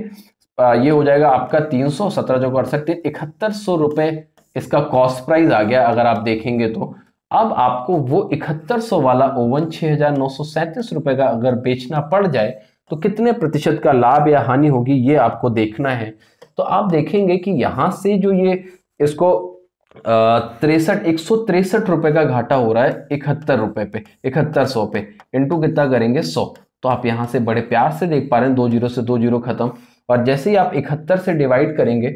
ये हो जाएगा आपका 300, 17 जो 68, 7100 रुपए इसका कॉस्ट प्राइस आ गया। अगर आप देखेंगे तो अब आपको वो 7100 वाला ओवन 6,937 रुपए का अगर बेचना पड़ जाए तो कितने प्रतिशत का लाभ या हानि होगी, ये आपको देखना है। तो आप देखेंगे कि यहां से जो ये इसको 163 रुपए का घाटा हो रहा है 71 रुपए पे, 7100 पे, इंटू कितना करेंगे 100। तो आप यहां से बड़े प्यार से देख पा रहे हैं 2 जीरो से 2 जीरो खत्म। और जैसे ही आप 71 से डिवाइड करेंगे,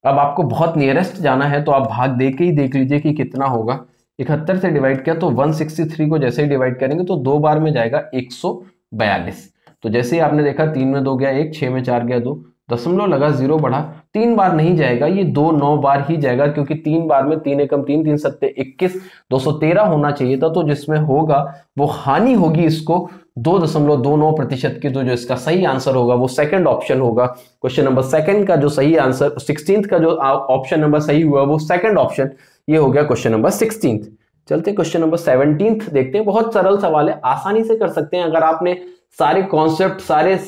अब आपको बहुत नियरेस्ट जाना है तो आप भाग दे के ही देख लीजिए कि कितना होगा। 71 से डिवाइड किया तो 163 को जैसे ही डिवाइड करेंगे तो 2 बार में जाएगा 142। तो जैसे ही आपने देखा 3 में 2 गया 1, 6 में 4 गया 2, दशमलव लगा 0 बढ़ा, 3 बार नहीं जाएगा, ये 2 9 बार ही जाएगा, क्योंकि 3 बार में 3 एकम 3, 3 सत्ते 21, 213 होना चाहिए था। तो जिसमें होगा वो हानि होगी इसको 2.29% की। तो जो इसका सही आंसर होगा वो सेकंड ऑप्शन होगा। क्वेश्चन नंबर 2 का जो सही आंसर, 16th का जो ऑप्शन नंबर सही हुआ वो सेकंड ऑप्शन, ये हो गया क्वेश्चन नंबर 16th। चलते क्वेश्चन नंबर 17th देखते हैं। बहुत सरल सवाल है, आसानी से कर सकते हैं अगर आपने सारे कॉन्सेप्ट, सारे,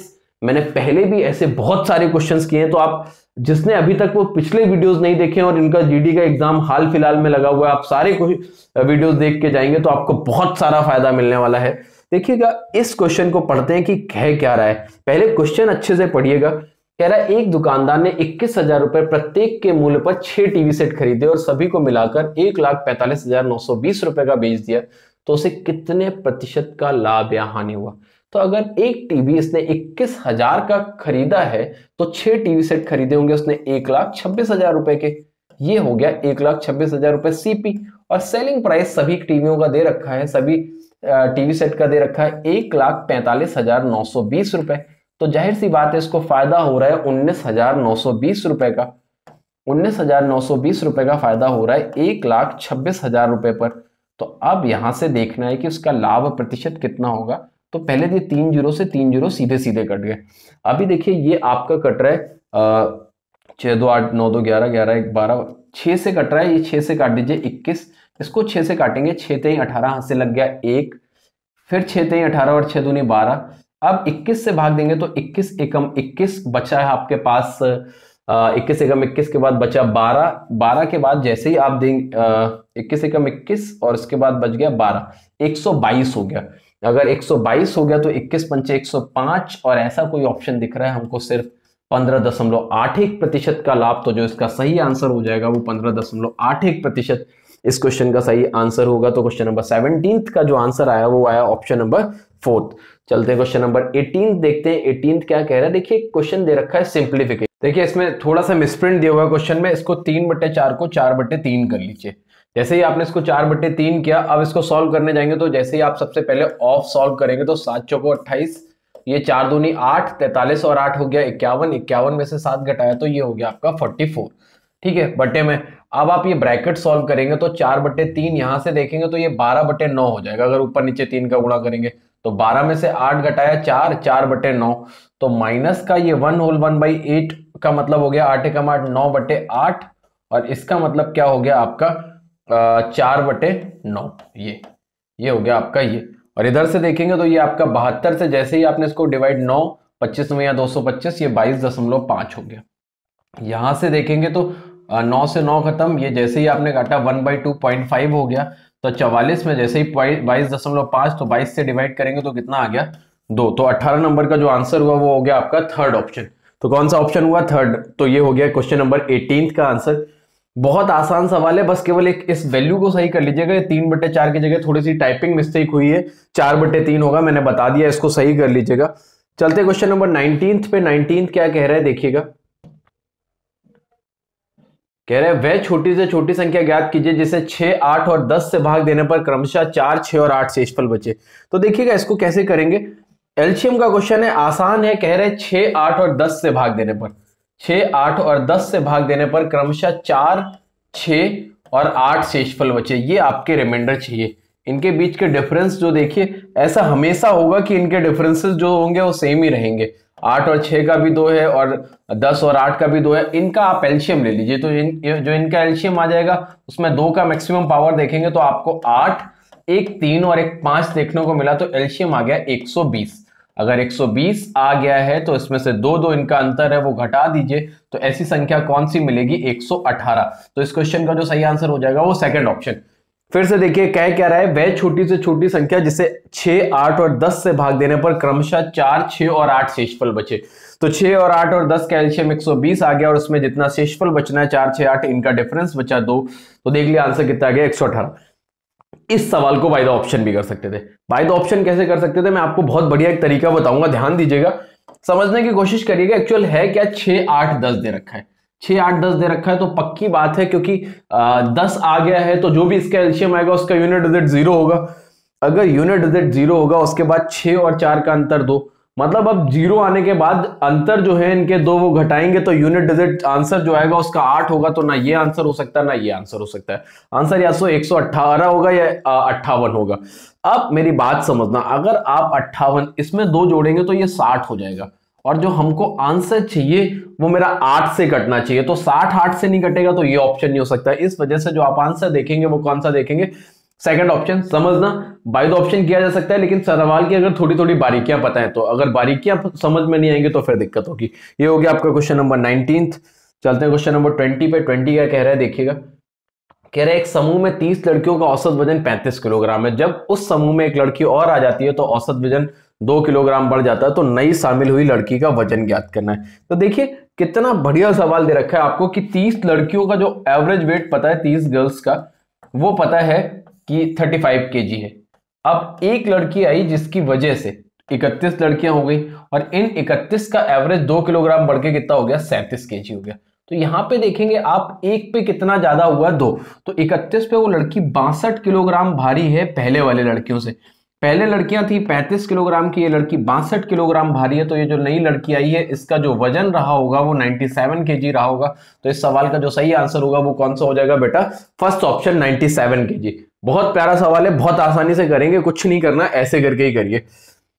मैंने पहले भी ऐसे बहुत सारे क्वेश्चंस किए हैं। तो आप जिसने अभी तक वो पिछले वीडियोस नहीं देखे और इनका जीडी का एग्जाम हाल फिलहाल में लगा हुआ है, आप सारे वीडियोस देख के जाएंगे तो आपको बहुत सारा फायदा मिलने वाला है। देखिएगा इस क्वेश्चन को पढ़ते हैं कि कह क्या रहा है। पहले क्वेश्चन अच्छे से पढ़िएगा। कह रहा है एक दुकानदार ने 21,000 रुपए प्रत्येक के मूल्य पर 6 टीवी सेट खरीदे और सभी को मिलाकर 1,45,920 रुपए का बेच दिया, तो उसे कितने प्रतिशत का लाभ या हानि हुआ। तो अगर एक टीवी इसने 21,000 का खरीदा है तो 6 टीवी सेट खरीदे होंगे उसने 1,26,000 रुपए के, ये हो गया 1,26,000 रुपए सीपी। और सेलिंग प्राइस सभी टीवियों का दे रखा है, सभी टीवी सेट का दे रखा है 1,45,920 रुपए। तो जाहिर सी बात है इसको फायदा हो रहा है 19,920 रुपए का। 19,920 रुपए का फायदा हो रहा है 1,26,000 रुपए पर। तो अब यहां से देखना है कि उसका लाभ प्रतिशत कितना होगा। तो पहले ये 3 जीरो से 3 जीरो सीधे सीधे कट गए। अभी देखिए ये आपका कट रहा है 6 2 8 9 2 11 11 1 12, 6 से कट रहा है, ये 6 से काट दीजिए 21, इसको 6 से काटेंगे 6 3 18, हाथ से लग गया 1, फिर 6 3 18 और 6 दूनी 12। अब 21 से भाग देंगे तो 21 एकम 21 बचा है आपके पास, 21 एकम 21 के बाद बचा 12, 12 के बाद जैसे ही आप देंगे 21 एकम 21 और इसके बाद बच गया 12, 122 हो गया। अगर 122 हो गया तो 21 पंचे 105, और ऐसा कोई ऑप्शन दिख रहा है हमको सिर्फ 15.81% का लाभ। तो जो इसका सही आंसर हो जाएगा वो 15.81% इस क्वेश्चन का सही आंसर होगा। तो क्वेश्चन नंबर 17 का जो आंसर आया वो आया ऑप्शन नंबर 4। चलते हैं क्वेश्चन नंबर 18 देखते हैं। 18 क्या कह रहा है, देखिए क्वेश्चन दे रखा है सिंप्लीफिकेशन। देखिए इसमें थोड़ा सा मिसप्रिंट दिया हुआ है क्वेश्चन में, इसको 3/4 को 4/3 कर लीजिए। जैसे ही आपने इसको 4/3 किया, अब इसको सॉल्व करने जाएंगे तो जैसे ही आप सबसे पहले ऑफ सॉल्व करेंगे तो 7 चौको 28, ये 4 दूनी 8, 43 और 8 हो गया 51, 51 में से 7 घटाया तो ये हो गया आपका 44। ठीक है, बटे में अब आप ये ब्रैकेट सॉल्व करेंगे तो 4/3 यहां से देखेंगे तो ये 12/9 हो जाएगा। अगर ऊपर नीचे 3 का गुणा करेंगे तो 12 में से 8 घटाया 4, 4/9, तो माइनस का ये 1 होल 1/8 का मतलब हो गया 8 एकम 8, 9/8, और इसका मतलब क्या हो गया आपका 4/9। ये हो गया आपका ये। और इधर से देखेंगे तो ये आपका 72 से जैसे ही आपने इसको डिवाइड 9, 25 में या 225, ये 22.5 हो गया। यहां से देखेंगे तो 9 से 9 खत्म, ये जैसे ही आपने काटा 1/2.5 हो गया। तो 44 में जैसे ही 22.5, तो 22 से डिवाइड करेंगे तो कितना आ गया 2। तो 18 नंबर का जो आंसर हुआ वो हो गया आपका थर्ड ऑप्शन। तो कौन सा ऑप्शन हुआ, थर्ड। तो ये हो गया क्वेश्चन नंबर 18 का आंसर। बहुत आसान सवाल है, बस केवल एक इस वैल्यू को सही कर लीजिएगा। 3/4 की जगह थोड़ी सी टाइपिंग मिस्टेक हुई है, 4/3 होगा, मैंने बता दिया, इसको सही कर लीजिएगा। चलते क्वेश्चन नंबर 19 पे। 19 क्या कह रहा है देखिएगा, कह रहे हैं वह छोटी से छोटी संख्या ज्ञात कीजिए जिसे 6, 8 और 10 से भाग देने पर क्रमशः 4, 6 और 8 शेषफल बचे। तो देखिएगा इसको कैसे करेंगे, एलसीएम का क्वेश्चन है, आसान है। कह रहे हैं 6, 8 और 10 से भाग देने पर, 6, 8 और 10 से भाग देने पर क्रमशः 4, 6 और 8 शेषफल बचे। ये आपके रिमाइंडर चाहिए। इनके बीच के डिफरेंस जो देखिए, ऐसा हमेशा होगा कि इनके डिफरेंसेस जो होंगे वो सेम ही रहेंगे। 8 और 6 का भी 2 है और 10 और 8 का भी 2 है। इनका आप एलसीएम ले लीजिए, तो जो इनका एलसीएम आ जाएगा उसमें 2 का मैक्सिमम पावर देखेंगे तो आपको 8, एक 3 और एक 5 देखने को मिला, तो एलसीएम आ गया 120। अगर 120 आ गया है तो इसमें से 2 इनका अंतर है वो घटा दीजिए, तो ऐसी संख्या कौन सी मिलेगी, 118। तो इस क्वेश्चन का जो सही आंसर हो जाएगा वो सेकंड ऑप्शन। फिर से देखिए कह क्या रहा है, वह छोटी से छोटी संख्या जिसे 6, 8 और 10 से भाग देने पर क्रमशः 4, 6 और 8 शेषफल बचे। तो 6 और 8 और 10 का एलसीएम 120 आ गया, और उसमें जितना शेषफल बचना है 4, 6, 8, इनका डिफरेंस बचा 2। तो देख लिया आंसर कितना आ गया, 118। इस सवाल को बाय द ऑप्शन भी कर सकते थे। बाय द ऑप्शन कैसे कर सकते थे, मैं आपको बहुत बढ़िया एक तरीका बताऊंगा, ध्यान दीजिएगा, समझने की कोशिश करिएगा। एक्चुअल है क्या, 6, 8, 10 दे रखा है, 6, 8, 10 दे रखा है, तो पक्की बात है क्योंकि 10 आ गया है तो जो भी इसका एलसीएम आएगा उसका यूनिट डिजिट 0 होगा। अगर यूनिट डिजिट 0 होगा उसके बाद 6 और 4 का अंतर 2, मतलब अब 0 आने के बाद अंतर जो है इनके 2 वो घटाएंगे तो यूनिट डिजिट आंसर जो आएगा उसका 8 होगा। तो ना ये आंसर हो सकता है ना ये आंसर हो सकता है। आंसर या तो 118 होगा या 58 होगा। अब मेरी बात समझना, अगर आप 58 इसमें 2 जोड़ेंगे तो ये 60 हो जाएगा, और जो हमको आंसर चाहिए वो मेरा 8 से कटना चाहिए। तो 60 8 से नहीं कटेगा तो ये ऑप्शन नहीं हो सकता। इस वजह से जो आप आंसर देखेंगे वो कौन सा देखेंगे, सेकंड ऑप्शन। समझना, बाय द ऑप्शन किया जा सकता है, लेकिन सवाल की अगर थोड़ी थोड़ी बारीकियां पता है तो, अगर बारीकियां समझ में नहीं आएंगे तो फिर दिक्कत होगी। ये हो गया आपका क्वेश्चन नंबर 19। चलते हैं क्वेश्चन नंबर 20 पे। 20 क्या कह रहा है देखिएगा, कह रहा है एक समूह में 30 लड़कियों का औसत वजन 35 किलोग्राम है। जब उस समूह में एक लड़की और आ जाती है तो औसत वजन 2 किलोग्राम बढ़ जाता है, तो नई शामिल हुई लड़की का वजन ज्ञात करना है। तो देखिए कितना बढ़िया सवाल दे रखा है आपको कि 30 लड़कियों का जो एवरेज वेट पता है, 30 गर्ल्स का वो पता है कि 35 kg है। अब एक लड़की आई जिसकी वजह से 31 लड़कियां हो गई, और इन 31 का एवरेज 2 किलोग्राम बढ़ के कितना हो गया, 37 kg हो गया। तो यहां पे देखेंगे आप, एक पे कितना ज्यादा हुआ, 2, तो 31 पे वो लड़की 62 किलोग्राम भारी है पहले वाले लड़कियों से। पहले लड़कियां थी 35 किलोग्राम की, ये लड़की 62 किलोग्राम भारी है। तो ये जो नई लड़की आई है इसका जो वजन रहा होगा वो 97 kg रहा होगा। तो इस सवाल का जो सही आंसर होगा वो कौन सा हो जाएगा बेटा, फर्स्ट ऑप्शन 97 kg। बहुत प्यारा सवाल है, बहुत आसानी से करेंगे, कुछ नहीं करना, ऐसे करके ही करिए।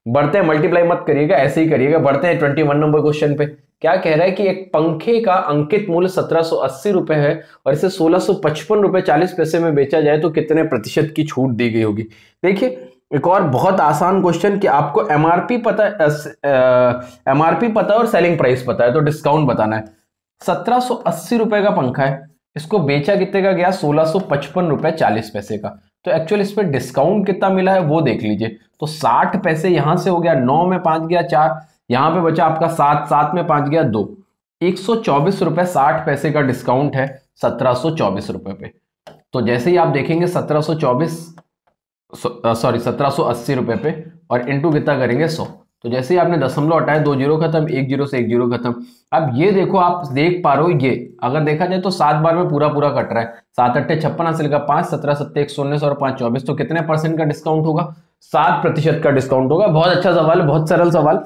बढ़ते हैं, मल्टीप्लाई मत करिएगा, ऐसे ही करिएगा। बढ़ते हैं 21 नंबर क्वेश्चन पे। क्या कह रहा है कि एक पंखे का अंकित मूल्य 1780 रुपए है और इसे 1655 रुपए 40 पैसे में बेचा जाए तो कितने प्रतिशत की छूट दी गई होगी। देखिए एक और बहुत आसान क्वेश्चन कि आपको एमआरपी पता है, एमआरपी पता है और सेलिंग प्राइस पता है, तो डिस्काउंट बताना है। 1780 रुपए का पंखा है, इसको बेचा कितने का गया, 1655 रुपए 40 पैसे का। तो एक्चुअली इस पर डिस्काउंट कितना मिला है वो देख लीजिए। तो 60 पैसे यहां से हो गया, 9 में 5 गया 4, यहां पे बचा आपका 7, 7 में 5 गया 2, 124 रुपए 60 पैसे का डिस्काउंट है 1724 रुपए पे। तो जैसे ही आप देखेंगे 1780 रुपए पे और इंटू कितना करेंगे 100, तो जैसे ही आपने दशमलव हटाए 2 जीरो खत्म, 1 जीरो से 1 जीरो खत्म। अब ये देखो, आप देख पा रहे हो, ये अगर देखा जाए तो 7 बार में पूरा पूरा कट रहा है। 7 अट्ठे 56 हासिल का 5, 17 सत्ते 119 और 5 24, तो कितने परसेंट का डिस्काउंट होगा? 7% का डिस्काउंट होगा। बहुत अच्छा सवाल, बहुत सरल सवाल।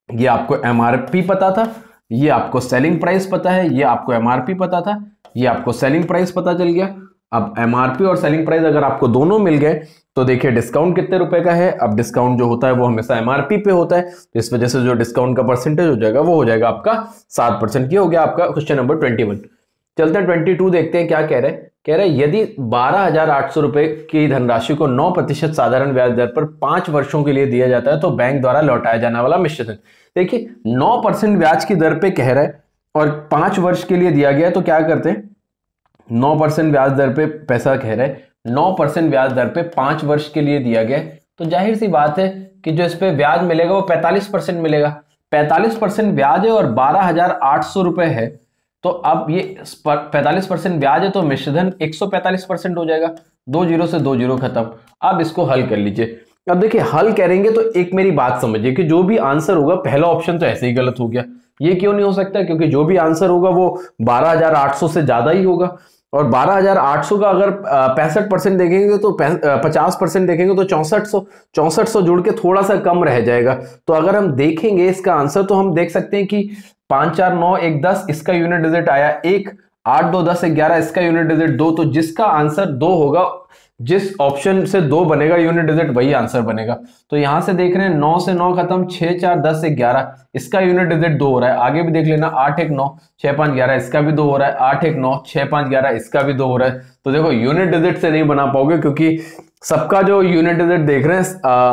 ये आपको एमआरपी पता था, ये आपको सेलिंग प्राइस पता है, ये आपको एमआरपी पता था, ये आपको सेलिंग प्राइस पता चल गया। अब एमआरपी और सेलिंग प्राइस अगर आपको दोनों मिल गए तो देखिए डिस्काउंट कितने रुपए का है। अब डिस्काउंट जो होता है वो हमेशा एमआरपी पे होता है, तो इस वजह से जो डिस्काउंट का परसेंटेज हो जाएगा वो हो जाएगा आपका 7%। ये हो गया आपका क्वेश्चन नंबर 21। चलते हैं 22, देखते हैं क्या कह रहे हैं। कह रहे हैं यदि 12,800 रुपए की धनराशि को 9% साधारण ब्याज दर पर 5 वर्षों के लिए दिया जाता है तो बैंक द्वारा लौटाया जाने वाला मिश्र धन। देखिए 9% ब्याज की दर पे कह रहा है और 5 वर्ष के लिए दिया गया है, तो क्या करते हैं, 9% ब्याज दर पे पैसा कह रहा है, 9% ब्याज दर पे 5 वर्ष के लिए दिया गया है, तो जाहिर सी बात है कि जो इस पे ब्याज मिलेगा वो 45% मिलेगा। 45% ब्याज है और 12,800 रुपए है, तो अब ये 45% ब्याज है तो मिश्रधन 145% हो जाएगा। 2 जीरो से 2 जीरो खत्म। अब इसको हल कर लीजिए। अब देखिए हल करेंगे तो एक मेरी बात समझिए कि जो भी आंसर होगा, पहला ऑप्शन तो ऐसे ही गलत हो गया। ये क्यों नहीं हो सकता? क्योंकि जो भी आंसर होगा वो 12,800 से ज्यादा ही होगा, और 12,800 का अगर 65% देखेंगे तो 50% देखेंगे तो 6400 जुड़ के थोड़ा सा कम रह जाएगा। तो अगर हम देखेंगे इसका आंसर तो हम देख सकते हैं कि 5 4 9 1 10 इसका यूनिट डिजिट आया 1, 8 2 10 11 इसका यूनिट डिजिट 2, तो जिसका आंसर 2 होगा, जिस ऑप्शन से 2 बनेगा यूनिट डिजिट वही आंसर बनेगा। तो यहां से देख रहे हैं 9 से 9 खत्म, 6 4 10 11 इसका यूनिट डिजिट 2 हो रहा है। आगे भी देख लेना 8 1 9 6 5 11 इसका भी 2 हो रहा है, 8 1 9 6 5 11 इसका भी 2 हो रहा है। तो देखो यूनिट डिजिट से नहीं बना पाओगे क्योंकि सबका जो यूनिट डिजिट देख रहे हैं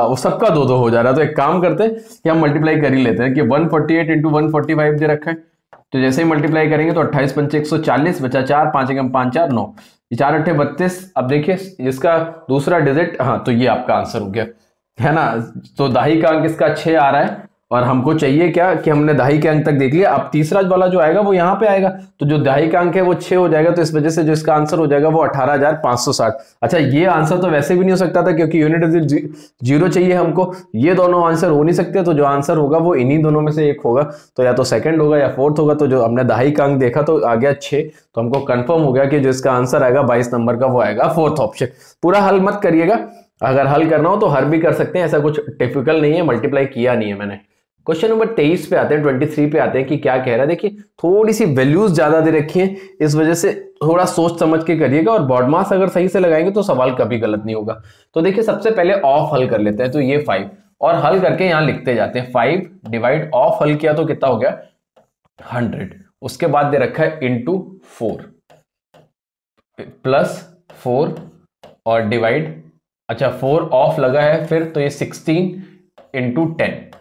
वो सबका 2 2 हो जा रहा है। तो एक काम करते हैं कि हम मल्टीप्लाई कर ही लेते हैं कि 148 इंटू 145 दे रखा है, तो जैसे ही मल्टीप्लाई करेंगे तो 28 पंचे 140 बचा 4, 5 एकम 5 4 9, 4 अट्ठे 32। अब देखिए इसका दूसरा डिजिट, हाँ तो ये आपका आंसर हो गया है ना। तो दाही का अंक इसका 6 आ रहा है और हमको चाहिए क्या कि हमने दाही के अंक तक देख लिया। अब तीसरा वाला जो आएगा वो यहाँ पे आएगा, तो जो दाही का अंक है वो 6 हो जाएगा, तो इस वजह से जो इसका आंसर हो जाएगा वो 18,560। अच्छा ये आंसर तो वैसे भी नहीं हो सकता था क्योंकि यूनिट डिजिट 0 चाहिए हमको, ये दोनों आंसर हो नहीं सकते। तो जो आंसर होगा वो इन्हीं दोनों में से एक होगा, तो या तो सेकंड होगा या फोर्थ होगा। तो जो हमने दाही का अंक देखा तो आ गया 6, तो हमको कंफर्म हो गया कि जो इसका आंसर आएगा 22 नंबर का वो आएगा फोर्थ ऑप्शन। पूरा हल मत करिएगा, अगर हल करना हो तो हर भी कर सकते हैं, ऐसा कुछ टिपिकल नहीं है, मल्टीप्लाई किया नहीं है मैंने। क्वेश्चन नंबर 23 पे आते हैं, 23 पे आते हैं कि क्या कह रहा है। देखिए थोड़ी सी वैल्यूज ज्यादा दे रखी है, इस वजह से थोड़ा सोच समझ के करिएगा, और बॉड मास अगर सही से लगाएंगे तो सवाल कभी गलत नहीं होगा। तो देखिए सबसे पहले ऑफ हल कर लेते हैं, तो ये 5 और हल करके यहां लिखते जाते हैं। 5 डिवाइड ऑफ हल किया तो कितना हो गया 100, उसके बाद दे रखा है इंटू 4 प्लस 4 और डिवाइड, अच्छा 4 ऑफ लगा है फिर, तो ये 16 इंटू 10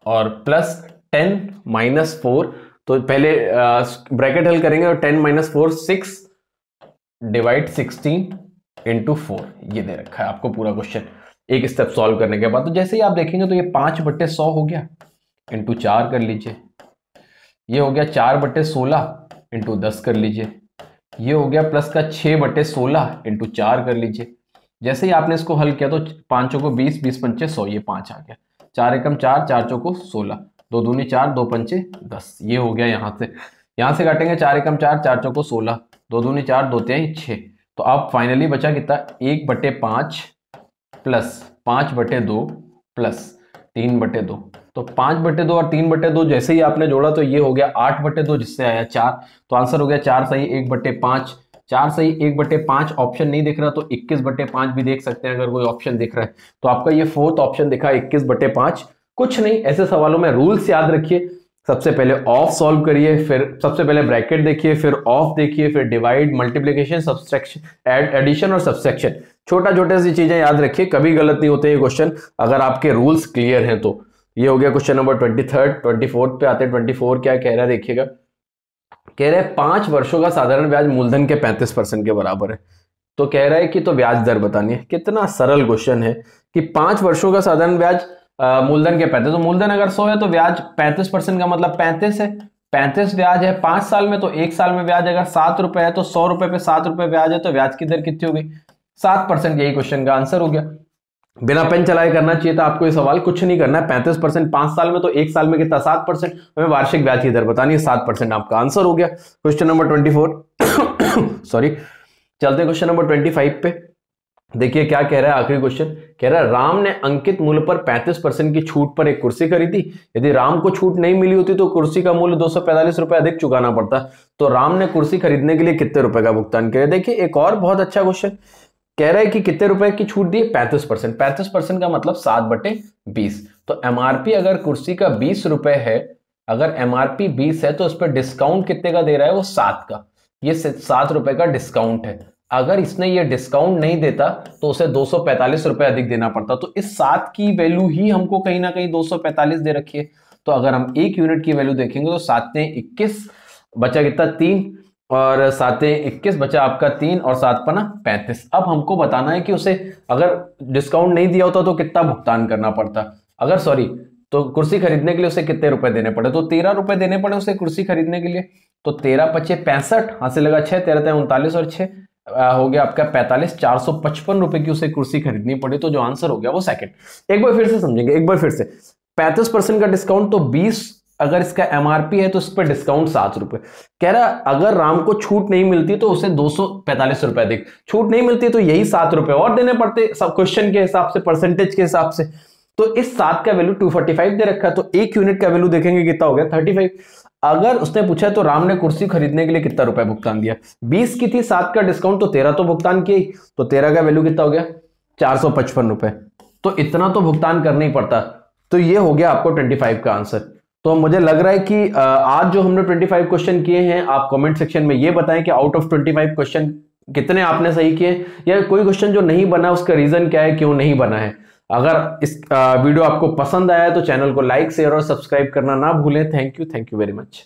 और प्लस 10 माइनस 4, तो पहले ब्रैकेट हल करेंगे और 10 माइनस 4 6 डिवाइड 16 इंटू 4, ये दे रखा है आपको पूरा क्वेश्चन एक स्टेप सॉल्व करने के बाद। तो जैसे ही आप देखेंगे तो ये 5/100 हो गया, इंटू 4 कर लीजिए, ये हो गया 4/16 इंटू 10 कर लीजिए, ये हो गया प्लस का 6/16 इंटू 4 कर लीजिए। जैसे ही आपने इसको हल किया तो 5 को 20, 20 पंचे 100, ये 5 आ गया, 4 एकम 4, 4 चौको 16, 2 दूनी 4, 2 पंचे 10, ये हो गया। यहां से काटेंगे 4 एकम 4, 4 चौको 16, 2 दूनी 4, 2 तिहाई 6, तो अब फाइनली बचा कितना 1/5 प्लस 5/2 प्लस 3/2, तो 5/2 और 3/2 जैसे ही आपने जोड़ा तो ये हो गया 8/2, जिससे आया 4, तो आंसर हो गया 4 सही 1/5, 4 सही 1/5। ऑप्शन नहीं दिख रहा तो 21/5 भी देख सकते हैं अगर कोई ऑप्शन दिख रहा है। तो आपका ये फोर्थ ऑप्शन दिखा 21/5। कुछ नहीं, ऐसे सवालों में रूल्स याद रखिए, सबसे पहले ऑफ सॉल्व करिए, फिर सबसे पहले ब्रैकेट देखिए, फिर ऑफ देखिए, फिर डिवाइड, मल्टीप्लिकेशन, सब्सट्रैक्शन, एडिशन और सब्सट्रैक्शन, छोटा सी चीजें याद रखिए, कभी गलत नहीं होते ये क्वेश्चन अगर आपके रूल्स क्लियर हैं तो। ये हो गया क्वेश्चन नंबर 23। 24 पे आते हैं। 24 क्या कह रहा है देखिएगा, कह रहे हैं 5 वर्षों का साधारण ब्याज मूलधन के 35% के बराबर है। तो कह रहा है कि तो ब्याज दर बतानी है। कितना सरल क्वेश्चन है कि 5 वर्षों का साधारण ब्याज मूलधन के 35, तो मूलधन अगर 100 है तो ब्याज 35% का मतलब 35 है, 35 ब्याज है 5 साल में, तो 1 साल में ब्याज अगर 7 रुपए है तो 100 रुपए पे 7 रुपए ब्याज है, तो ब्याज की दर कितनी हो गई 7%। यही क्वेश्चन का आंसर हो गया। बिना पेन चलाए करना चाहिए था आपको ये सवाल, कुछ नहीं करना है। 35% 5 साल में, तो 1 साल में कितना 7%, हमें वार्षिक ब्याज की दर बतानी है, 7% आपका आंसर हो गया। क्वेश्चन नंबर 24 सॉरी, चलते हैं क्वेश्चन नंबर 25 पे। देखिए क्या कह रहा है आखिरी क्वेश्चन, कह रहा है राम ने अंकित मूल्य पर 35% की छूट पर एक कुर्सी खरीदी। यदि राम को छूट नहीं मिली होती तो कुर्सी का मूल्य 245 रुपए अधिक चुकाना पड़ता। तो राम ने कुर्सी खरीदने के लिए कितने रुपए का भुगतान किया। देखिए एक और बहुत अच्छा क्वेश्चन, कह रहा है कि कितने रुपए की छूट दी, 35%। 35% का मतलब 7/20। तो एमआरपी अगर कुर्सी का 20 रुपए है, अगर एमआरपी 20 है तो उस पर डिस्काउंट कितने का दे रहा है, वो 7 का। ये 7 रुपए का डिस्काउंट है। अगर इसने ये डिस्काउंट नहीं देता तो उसे 245 रुपए अधिक देना पड़ता। तो इस 7 की वैल्यू ही हमको कहीं ना कहीं 245 दे रखी है। तो अगर हम 1 यूनिट की वैल्यू देखेंगे तो 7 ने 21 बचा कितना 3, और 7 ने 21 बचा आपका 3 और 7 पना 35। अब हमको बताना है कि उसे अगर डिस्काउंट नहीं दिया होता तो कितना भुगतान करना पड़ता, अगर सॉरी तो कुर्सी खरीदने के लिए उसे कितने रुपए देने पड़े, तो 13 रुपए देने पड़े उसे कुर्सी खरीदने के लिए। तो 13 पचे 65, हाथ से लगा 6, 13 39 और 6 हो गया आपका 45, 455 रुपए की उसे कुर्सी खरीदनी पड़ी। तो जो आंसर हो गया वो सेकंड। एक बार फिर से समझेंगे, एक बार फिर से 35% का डिस्काउंट, तो 20 अगर इसका एमआरपी है तो इस पर डिस्काउंट 7 रुपए। कह रहा अगर राम को छूट नहीं मिलती तो उसे 245 रुपए अधिक, छूट नहीं मिलती तो यही 7 रुपए और देने पड़ते सब क्वेश्चन के हिसाब से, परसेंटेज के हिसाब से। तो इस 7 का वैल्यू 245 दे रखा है, तो 1 यूनिट का वैल्यू देखेंगे कितना हो गया 35। अगर उसने पूछा तो राम ने कुर्सी खरीदने के लिए कितना रुपए भुगतान दिया, 20 की थी, 7 का डिस्काउंट, तो 13 तो भुगतान किया ही, तो 13 का वैल्यू कितना हो गया 455 रुपए। तो इतना तो भुगतान करना ही पड़ता। तो ये हो गया आपको 25 का आंसर। तो मुझे लग रहा है कि आज जो हमने 25 क्वेश्चन किए हैं, आप कमेंट सेक्शन में ये बताएं कि आउट ऑफ 25 क्वेश्चन कितने आपने सही किए, या कोई क्वेश्चन जो नहीं बना उसका रीजन क्या है, क्यों नहीं बना है। अगर इस वीडियो आपको पसंद आया तो चैनल को लाइक शेयर और सब्सक्राइब करना ना भूलें। Thank you very much.